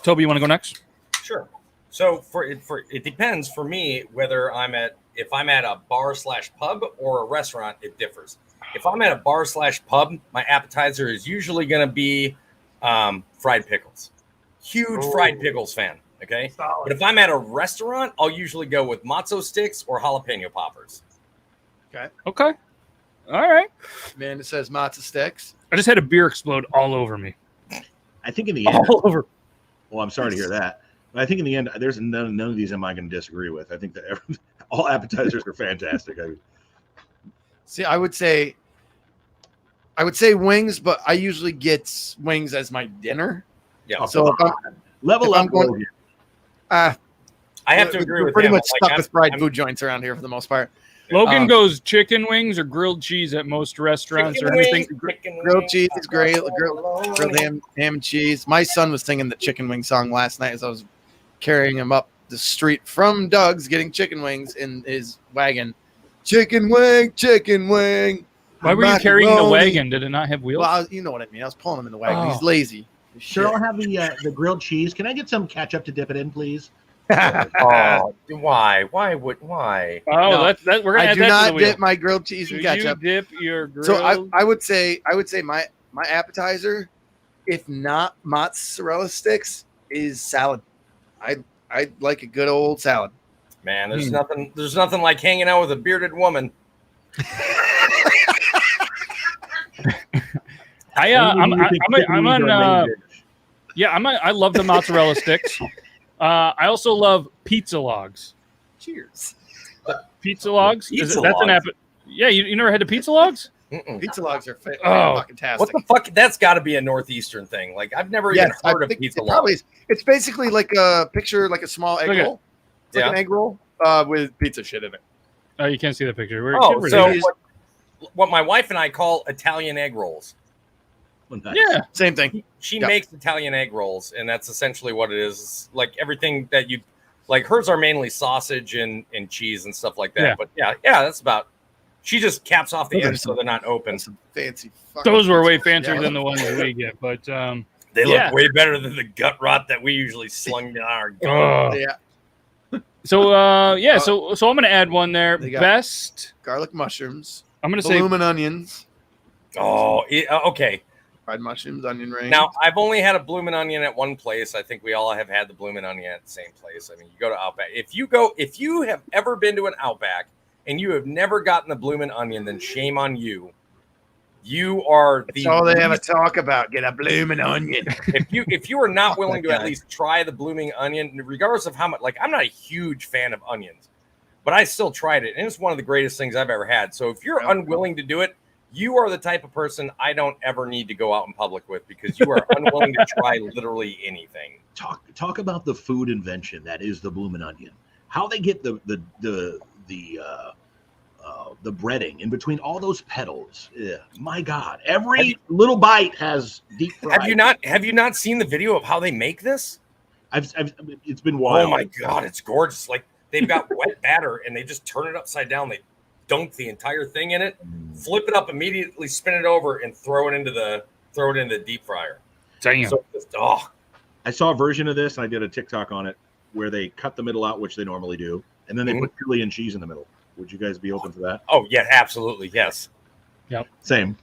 Toby, you want to go next? Sure. So it depends for me whether if I'm at a bar/pub or a restaurant. It differs. If I'm at a bar/pub, my appetizer is usually going to be fried pickles. Huge fried pickles fan. Okay. But if I'm at a restaurant, I'll usually go with matzo sticks or jalapeno poppers. Okay. All right. Man, it says matzo sticks. I just had a beer explode all over me. I think in the end, All over. well, I'm sorry to hear that. But I think in the end, there's none of these am I going to disagree with. I think that all appetizers are fantastic. See, I would say wings, but I usually get wings as my dinner. Yeah. So if Level if up. I'm going- Logan. I have to agree we're with pretty him. much Like, stuck I'm- with fried I'm- food joints around here for the most part. Logan goes chicken wings or grilled cheese at most restaurants Chicken or anything. wings, chicken Grilled wings, cheese is great. macaroni. Grilled ham and cheese. My son was singing the chicken wing song last night as I was carrying him up the street from Doug's getting chicken wings in his wagon. Chicken wing, chicken wing. Why were you carrying the macaroni. wagon? Did it not have wheels? Well, you know what I mean. I was pulling him in the wagon. Oh. He's lazy. Sure, I'll have the grilled cheese. Can I get some ketchup to dip it in, please? Oh, why? Why? Oh, No, that we're gonna I add do that to not the wheel. dip my grilled cheese Do in you ketchup. dip your grilled? So I would say my appetizer, if not mozzarella sticks, is salad. I like a good old salad. Man, there's nothing like hanging out with a bearded woman. I love the mozzarella sticks. I also love pizza logs. Cheers. Pizza logs? Pizza That's an logs? app. Yeah, you never had the pizza logs? Mm-mm. Pizza logs are Oh. fucking tastic. What the fuck? That's got to be a northeastern thing. Like I've never even heard of pizza it probably logs. is. It's basically like a picture, like a small egg Look at- roll. It's like Yeah. an egg roll with pizza shit in it. Oh, you can't see the picture. Oh, so it is. what my wife and I call Italian egg rolls. Well, nice. yeah. Same thing. She Yeah. makes Italian egg rolls, and that's essentially what it is. It's like everything that you like. Hers are mainly sausage and cheese and stuff like that. Yeah. But yeah, that's about. She just caps off the Those are ends so they're not open. Some fancy. fucking Those were way pizza. fancier Yeah. than the ones that we get, but They Yeah. look way better than the gut rot that we usually slung down our gut. ugh. Yeah. So so I'm gonna add one there. They got- Best. Garlic mushrooms, I'm gonna say bloomin' onions, Okay. fried mushrooms, onion rings. Now I've only had a bloomin' onion at one place. I think we all have had the bloomin' onion at the same place. I mean, you go to Outback. If you have ever been to an Outback and you have never gotten the bloomin' onion, then shame on you. You are that's all they ever talk about. Get a bloomin' onion. if you are not Fuck willing that to at guy. least try the blooming onion, regardless of how much, like I'm not a huge fan of onions, but I still tried it, and it's one of the greatest things I've ever had. So if you're Yeah. unwilling to do it, you are the type of person I don't ever need to go out in public with because you are unwilling to try literally anything. Talk about the food invention that is the bloomin' onion. How they get the breading in between all those petals. Yeah, my God, every little bite has deep fried. Have you not seen the video of how they make this? It's been wild. Oh my God, it's gorgeous. Like they've got wet batter and they just turn it upside down. They dunk the entire thing in it, flip it up immediately, spin it over, and throw it into the deep fryer. damn. So just, I saw a version of this, and I did a TikTok on it where they cut the middle out, which they normally do, and then they put chili and cheese in the middle. Would you guys be open to that? oh yeah, absolutely, yes. Same.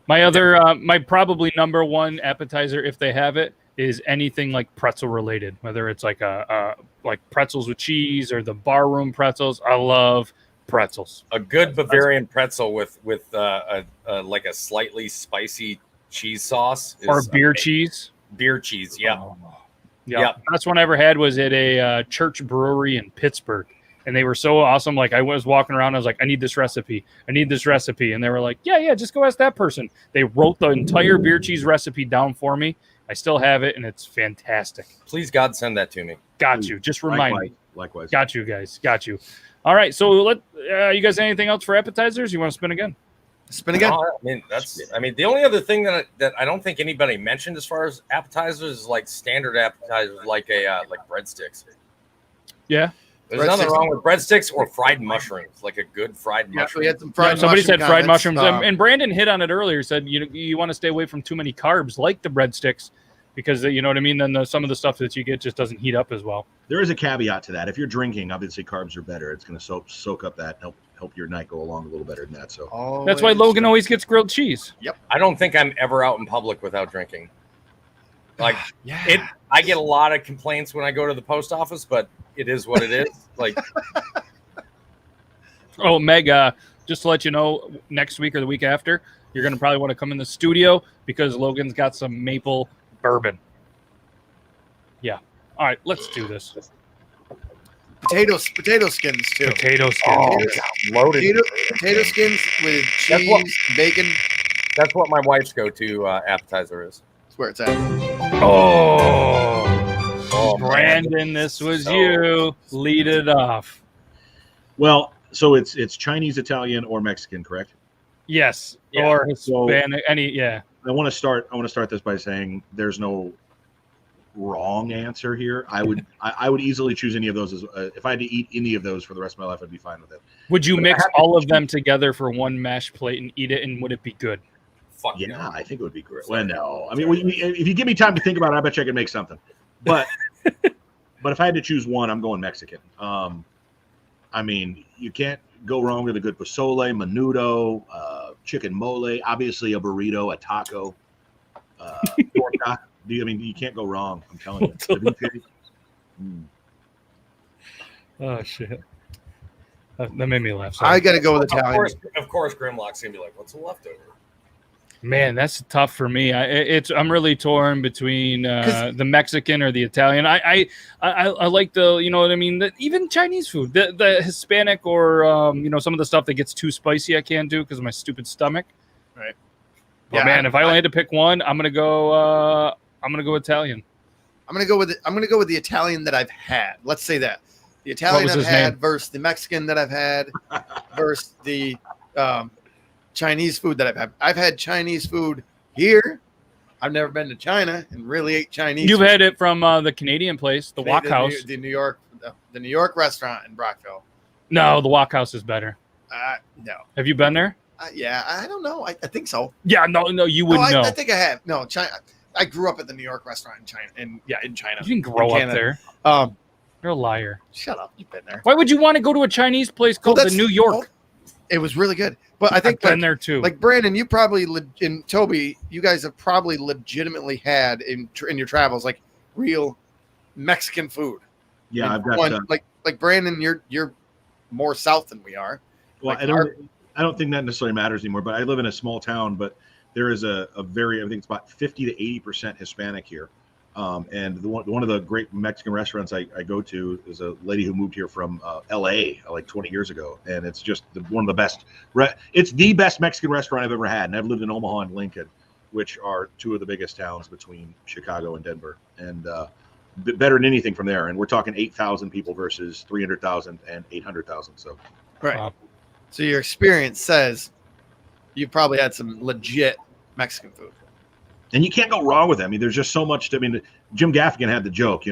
My other, my probably number one appetizer, if they have it, is anything like pretzel related. Whether it's like like pretzels with cheese or the barroom pretzels. I love pretzels. A good Bavarian pretzel with like a slightly spicy cheese sauce is Or beer amazing. cheese. Beer cheese, yeah. Oh, yeah. Yeah. Best one I ever had was at a church brewery in Pittsburgh. And they were so awesome. Like I was walking around, I was like, I need this recipe. And they were like, yeah, just go ask that person. They wrote the entire beer cheese recipe down for me. I still have it, and it's fantastic. Please God send that to me. Got you. Just remind me. Likewise. Got you guys. Got you. All right. So you guys anything else for appetizers? You want to spin again? Spin again. I mean the only other thing that I don't think anybody mentioned as far as appetizers is like standard appetizers like breadsticks. Yeah. There's nothing Breadsticks. wrong with breadsticks or fried mushrooms, like a good fried Yeah, mushroom. we had some fried. Somebody said mushroom fried comments. mushrooms, and Brandon hit on it earlier. Said you want to stay away from too many carbs, like the breadsticks, because you know what I mean. Then some of the stuff that you get just doesn't heat up as well. There is a caveat to that. If you're drinking, obviously carbs are better. It's going to soak up that, help your night go along a little better than that. So That's why Logan always gets grilled cheese. I don't think I'm ever out in public without drinking. Like I get a lot of complaints when I go to the post office, but it is what it is. Like, Oh, Meg, just to let you know, next week or the week after, you're going to probably want to come in the studio because Logan's got some maple bourbon. Yeah. All right, let's do this. Potato skins too. Potato skins. oh, loaded. Potato skins with That's what- cheese, bacon. That's what my wife's go-to appetizer is. That's where it's at. Oh, Oh, man. Brandon, this was you. Lead it off. Well, so it's Chinese, Italian, or Mexican, correct? Yes. Yeah. Or So- Hispanic. Yeah. I want to start this by saying there's no wrong answer here. I would easily choose any of those as if I had to eat any of those for the rest of my life, I'd be fine with it. Would you But I mix have to all of choose- them together for one mashed plate and eat it, and would it be good? Fuck Yeah, no. I think it would be great. Well, no, I mean, if you give me time to think about it, I bet you I could make something. But but if I had to choose one, I'm going Mexican. I mean, you can't go wrong with a good pozole, menudo, chicken mole, obviously a burrito, a taco, torta. I mean, you can't go wrong. I'm telling you. Ceviche. Oh shit. That made me laugh. Sorry. I got to go with Italian. Of course, Grimlock's gonna be like, "What's a leftover?" Man, that's tough for me. I'm really torn between the Mexican or the Italian. I like the, you know what I mean. Even Chinese food, the Hispanic or some of the stuff that gets too spicy, I can't do because of my stupid stomach. Right. But Yeah, man, if I only had to pick one, I'm gonna go Italian. I'm gonna go with the Italian that I've had. Let's say that the Italian was I've his had name? versus the Mexican that I've had versus the Chinese food that I've had. I've had Chinese food here. I've never been to China and really ate Chinese. You've food. had it from the Canadian place, the Wok House. the New York restaurant in Brockville. No, the Wok House is better. No. Have you been there? Yeah, I don't know. I think so. Yeah, no, you wouldn't know. I think I have. No, China. I grew up at the New York restaurant in China. In China. You didn't grow in up Canada. there. You're a liar. Shut up. You've been there. Why would you want to go to a Chinese place called the New York? It was really good. But I I've think been there too. like Brandon, you probably and Toby, you guys have probably legitimately had in your travels like real Mexican food. Yeah, I've got. Like Brandon, you're more south than we are. Well, like I don't think that necessarily matters anymore. But I live in a small town, but there is a very, I think it's about 50 to 80% Hispanic here. And one of the great Mexican restaurants I go to is a lady who moved here from L.A. like 20 years ago, and it's just one of the best. It's the best Mexican restaurant I've ever had, and I've lived in Omaha and Lincoln, which are two of the biggest towns between Chicago and Denver, and better than anything from there. And we're talking 8,000 people versus 300,000 and 800,000. So Right. Wow. So your experience says you probably had some legit Mexican food. And you can't go wrong with it. I mean, there's just so much. I mean, Jim Gaffigan had the joke,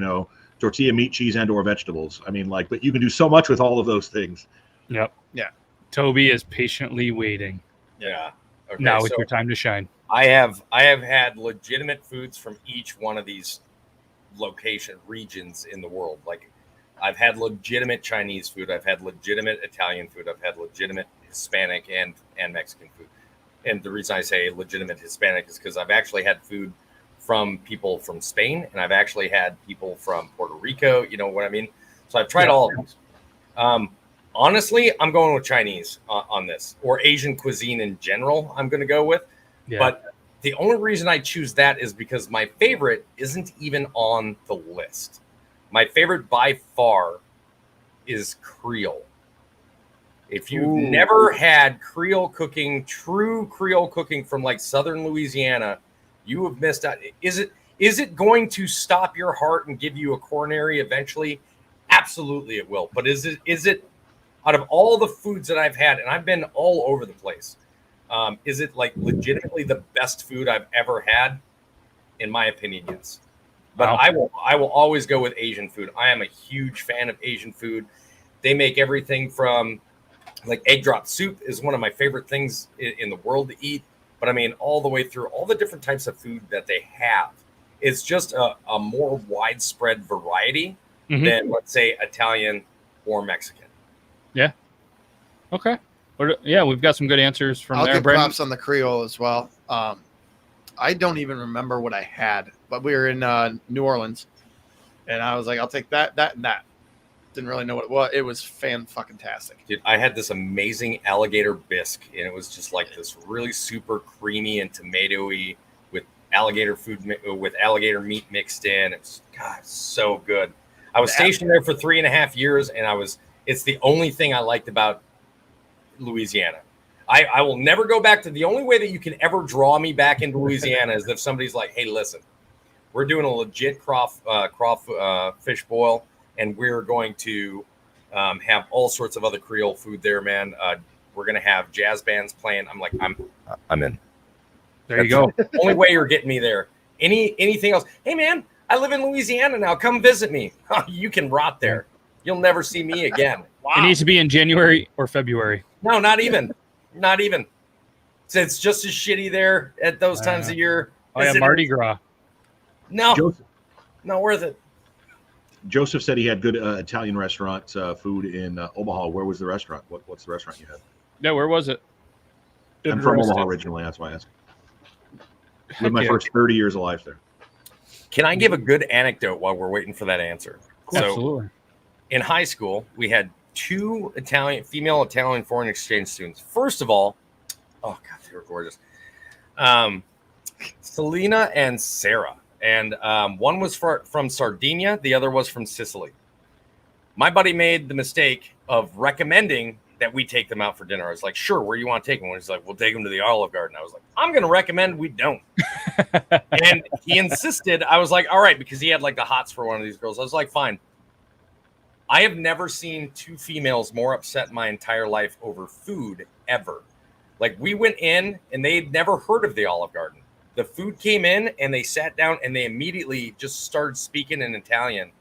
tortilla, meat, cheese, and/or vegetables. I mean, but you can do so much with all of those things. Yep. Yeah. Toby is patiently waiting. Yeah. Okay, Now it's so your time to shine. I have had legitimate foods from each one of these regions in the world. Like, I've had legitimate Chinese food. I've had legitimate Italian food. I've had legitimate Hispanic and Mexican food. And the reason I say legitimate Hispanic is because I've actually had food from people from Spain, and I've actually had people from Puerto Rico. You know what I mean? So I've tried all of these. Honestly, I'm going with Chinese on this, or Asian cuisine in general. I'm going to go with. Yeah. But the only reason I choose that is because my favorite isn't even on the list. My favorite by far is Creole. If you've never had Creole cooking, true Creole cooking from like Southern Louisiana, you have missed out. Is it going to stop your heart and give you a coronary eventually? Absolutely it will. But is it out of all the foods that I've had, and I've been all over the place, is it like legitimately the best food I've ever had? In my opinion, yes. But Wow. I will always go with Asian food. I am a huge fan of Asian food. They make everything from like egg drop soup is one of my favorite things in the world to eat. But I mean, all the way through all the different types of food that they have, it's just a more widespread variety than, let's say, Italian or Mexican. Yeah. Okay. Yeah, we've got some good answers from I'll there, give Brandon. props on the Creole as well. I don't even remember what I had, but we were in New Orleans, and I was like, I'll take that, and that. Didn't really know what it was. It was fan-fucking-tastic. Dude, I had this amazing alligator bisque, and it was just like this really super creamy and tomatoey with alligator with alligator meat mixed in. It was, God, so good. I was stationed there for 3.5 years, and it's the only thing I liked about Louisiana. I will never go back to the only way that you can ever draw me back into Louisiana is if somebody's like, hey, listen, we're doing a legit fish boil, and we're going to have all sorts of other Creole food there, man. We're going to have jazz bands playing. I'm like, I'm in. There you go. The only way you're getting me there. Anything else? Hey, man, I live in Louisiana now. Come visit me. You can rot there. You'll never see me again. Wow. It needs to be in January or February. No, not even. Not even. So it's just as shitty there at those times of year. Oh, yeah, Mardi Gras. No, Joseph, not worth it. Joseph said he had good Italian restaurant food in Omaha. Where was the restaurant? What's the restaurant you had? Yeah, where was it? I'm from Omaha originally. That's why I asked. Lived my first 30 years of life there. Can I give a good anecdote while we're waiting for that answer? Absolutely. So, in high school, we had 2 female Italian foreign exchange students. First of all, oh God, they were gorgeous. Selena and Sarah. And one was from Sardinia. The other was from Sicily. My buddy made the mistake of recommending that we take them out for dinner. I was like, sure, where you want to take them? He's like, we'll take them to the Olive Garden. I was like, I'm going to recommend we don't. And he insisted. I was like, all right, because he had like the hots for one of these girls. I was like, fine. I have never seen 2 females more upset in my entire life over food ever. Like, we went in and they'd never heard of the Olive Garden. The food came in and they sat down and they immediately just started speaking in Italian.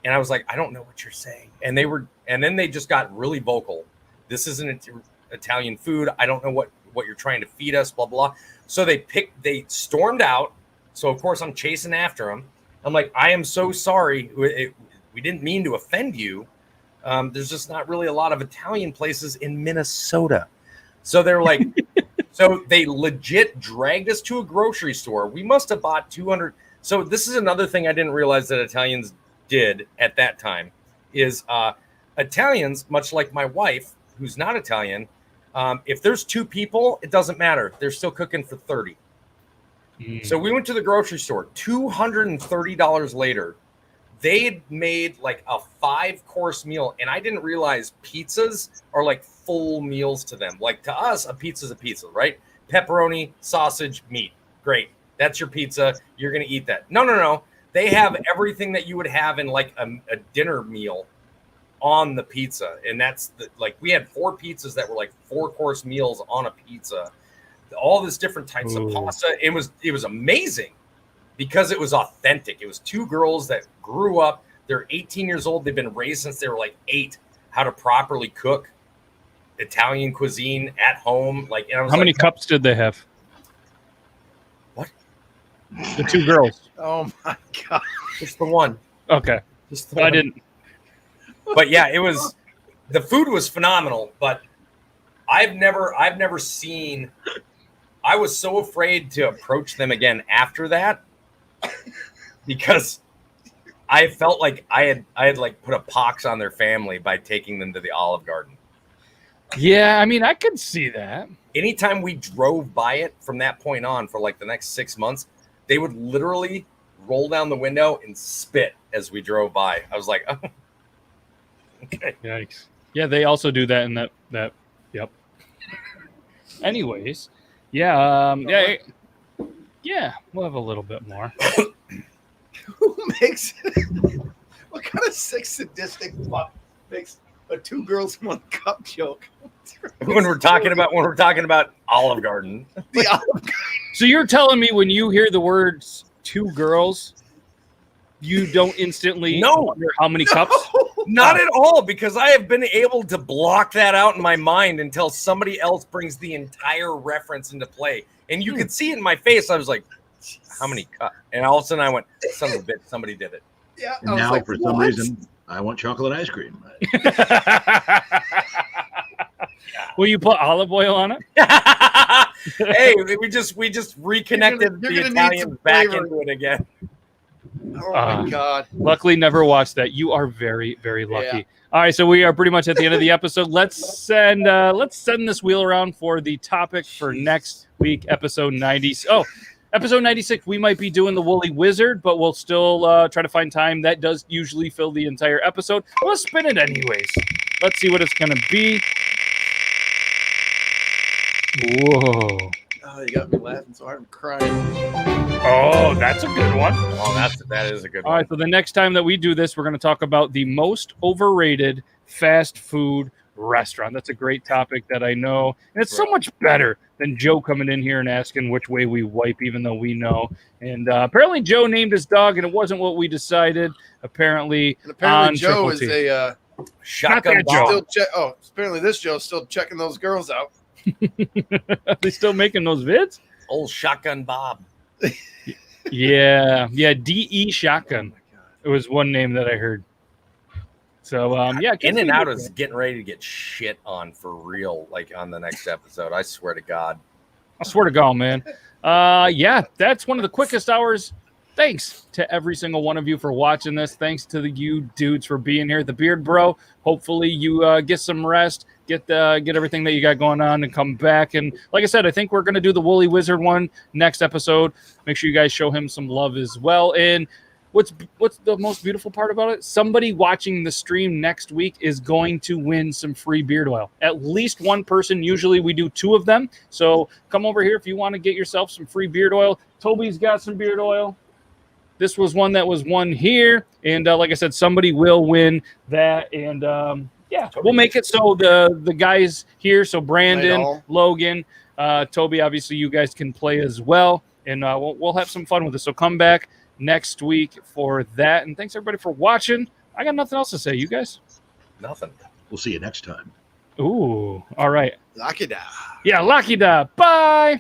And I was like, I don't know what you're saying. And then they just got really vocal. This isn't Italian food. I don't know what you're trying to feed us, blah, blah. So they stormed out. So of course I'm chasing after them. I'm like, I am so sorry. We didn't mean to offend you. There's just not really a lot of Italian places in Minnesota. So they're like, so they legit dragged us to a grocery store. We must have bought 200. So this is another thing I didn't realize that Italians did at that time is Italians, much like my wife, who's not Italian, if there's 2 people, it doesn't matter. They're still cooking for 30. So we went to the grocery store. $230 later, they had made like a 5-course meal, and I didn't realize pizzas are like full meals to them. Like to us, a pizza's a pizza, right? Pepperoni, sausage, meat. Great. That's your pizza. You're going to eat that. No. They have everything that you would have in like a dinner meal on the pizza. And that's like we had 4 pizzas that were like 4-course meals on a pizza. All this different types of pasta. It was amazing. Because it was authentic. It was 2 girls that grew up. They're 18 years old. They've been raised since they were like 8 how to properly cook Italian cuisine at home. Like, and I was how many cups did they have? What? The 2 girls. Oh my God. Just the one. Okay. Just the one. I didn't. But yeah, the food was phenomenal. But I've never seen. I was so afraid to approach them again after that. Because I felt like I had like put a pox on their family by taking them to the Olive Garden. Yeah, I mean, I could see that. Anytime we drove by it from that point on for like the next 6 months, they would literally roll down the window and spit as we drove by. I was like, oh, okay. Yikes. Yeah, they also do that in that. Yep. Anyways, yeah, yeah, we'll have a little bit more. Who makes what kind of sick sadistic fuck makes a 2 girls 1 cup joke? When we're talking about Olive Garden. The Olive Garden. So you're telling me when you hear the words 2 girls, you don't instantly wonder how many cups? Not at all, because I have been able to block that out in my mind until somebody else brings the entire reference into play. And you could see it in my face. I was like, how many cups? And all of a sudden I went, son of a bitch, somebody did it. Yeah. And now, for some reason, I want chocolate ice cream. Will you put olive oil on it? Hey, we just reconnected You're the gonna need Italians some back flavor. into it again. Oh my God. Luckily, never watched that. You are very, very lucky. Yeah. All right, so we are pretty much at the end of the episode. Let's send this wheel around for the topic for next week, episode 90. Oh, episode 96. We might be doing the Woolly Wizard, but we'll still try to find time. That does usually fill the entire episode. We'll spin it anyways. Let's see what it's gonna be. Whoa. Oh, you got me laughing so hard I'm crying. Oh, that's a good one. Oh, that is a good All one. right, so the next time that we do this, we're going to talk about the most overrated fast food restaurant. That's a great topic that I know. And it's so much better than Joe coming in here and asking which way we wipe, even though we know. And apparently Joe named his dog, and it wasn't what we decided. Apparently, And apparently on Joe Triple is T. a Shotgun Not that Joe. Bob. apparently this Joe's still checking those girls out. Are they still making those vids? Old Shotgun Bob. Yeah. D.E. Shotgun. It was one name that I heard. So, yeah. In and Out is getting ready to get shit on for real, like on the next episode. I swear to God. I swear to God, man. Yeah, that's one of the quickest hours. Thanks to every single one of you for watching this. Thanks to you dudes for being here. The Beard Bro, hopefully you get some rest, get everything that you got going on and come back. And like I said, I think we're going to do the Woolly Wizard one next episode. Make sure you guys show him some love as well. And what's the most beautiful part about it? Somebody watching the stream next week is going to win some free beard oil. At least one person. Usually we do 2 of them. So come over here if you want to get yourself some free beard oil. Toby's got some beard oil. This was one that was won here. And like I said, somebody will win that. And yeah, we'll make it so the guys here, so Brandon, Night all. Logan, Toby, obviously you guys can play as well. And we'll have some fun with this. So come back next week for that. And thanks everybody for watching. I got nothing else to say. You guys? Nothing. We'll see you next time. Ooh, all right. Lock it down. Yeah, lucky da. Bye.